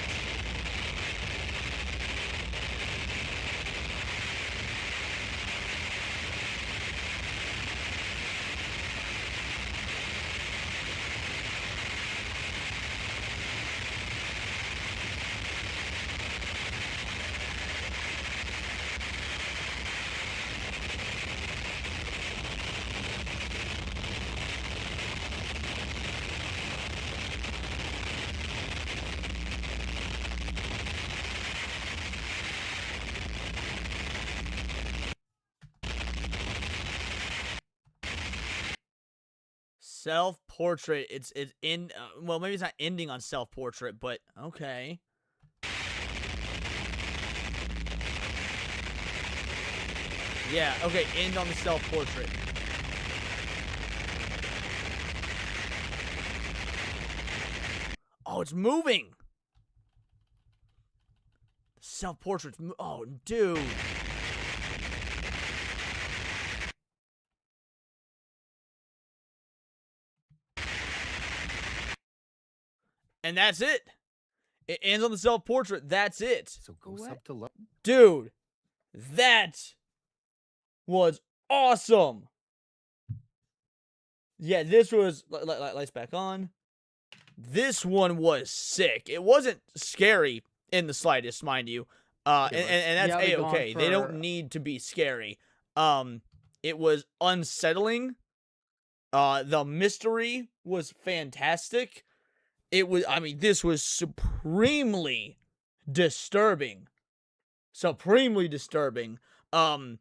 Self-portrait. It's in. Well, maybe it's not ending on self-portrait, but okay. Yeah. Okay. End on the self-portrait. Oh, it's moving. Self-portrait's. Oh, dude. And that's it. It ends on the self-portrait. That's it. So goes up to low. Dude, that was awesome. Yeah, this was... Lights back on. This one was sick. It wasn't scary in the slightest, mind you. And that's A-okay. They don't need to be scary. It was unsettling. The mystery was fantastic. It was, I mean, this was supremely disturbing. Supremely disturbing. And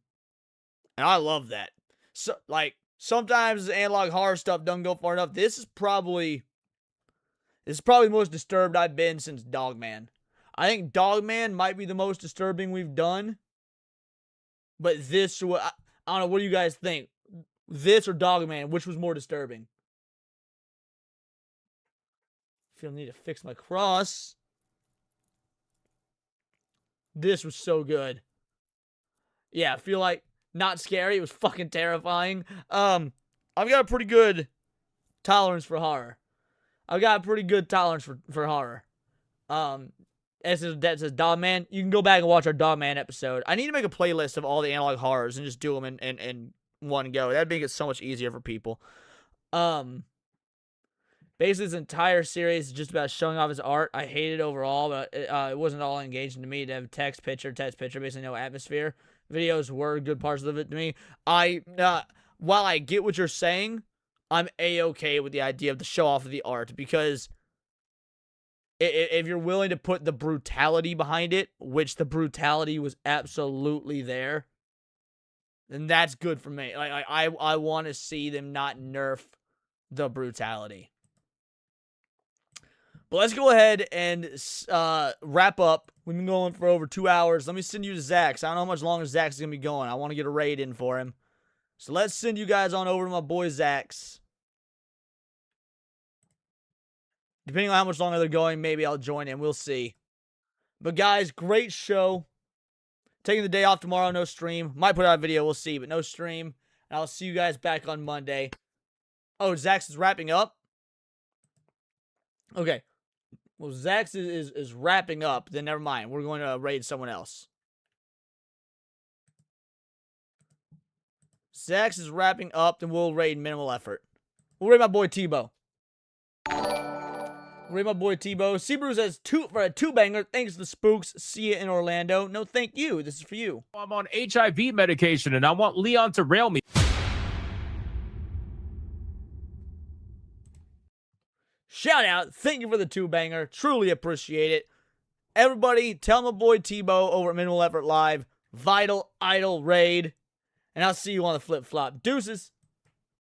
I love that. So, like, sometimes analog horror stuff doesn't go far enough. This is probably the most disturbed I've been since Dogman. I think Dogman might be the most disturbing we've done. But this, I don't know, what do you guys think? This or Dogman, which was more disturbing? I need to fix my cross. This was so good. Yeah, I feel like not scary. It was fucking terrifying. I've got a pretty good tolerance for horror. I've got a pretty good tolerance for horror. That says Dogman. You can go back and watch our Dogman episode. I need to make a playlist of all the analog horrors and just do them in one go. That'd make it so much easier for people. Basically, this entire series is just about showing off his art. I hate it overall, but it wasn't all engaging to me to have text, picture, basically no atmosphere. Videos were good parts of it to me. While I get what you're saying, I'm A-okay with the idea of the show off of the art, because if you're willing to put the brutality behind it, which the brutality was absolutely there, then that's good for me. Like I want to see them not nerf the brutality. But let's go ahead and wrap up. We've been going for over 2 hours. Let me send you to Zach's. I don't know how much longer Zach's going to be going. I want to get a raid in for him. So let's send you guys on over to my boy Zach's. Depending on how much longer they're going, maybe I'll join in. We'll see. But guys, great show. Taking the day off tomorrow, no stream. Might put out a video, we'll see, but no stream. And I'll see you guys back on Monday. Oh, Zach's is wrapping up? Okay. Well, Zach's is wrapping up. Then never mind. We're going to raid someone else. Zach's is wrapping up. Then we'll raid Minimal Effort. We'll raid my boy Tebow. Raid my boy Tebow. Seabrew says for a two-banger. Thanks to the spooks. See you in Orlando. No, thank you. This is for you. I'm on HIV medication, and I want Leon to rail me. Shout out. Thank you for the two-banger. Truly appreciate it. Everybody, tell my boy Tebow over at Minimal Effort Live. Vital Idol Raid. And I'll see you on the flip-flop. Deuces.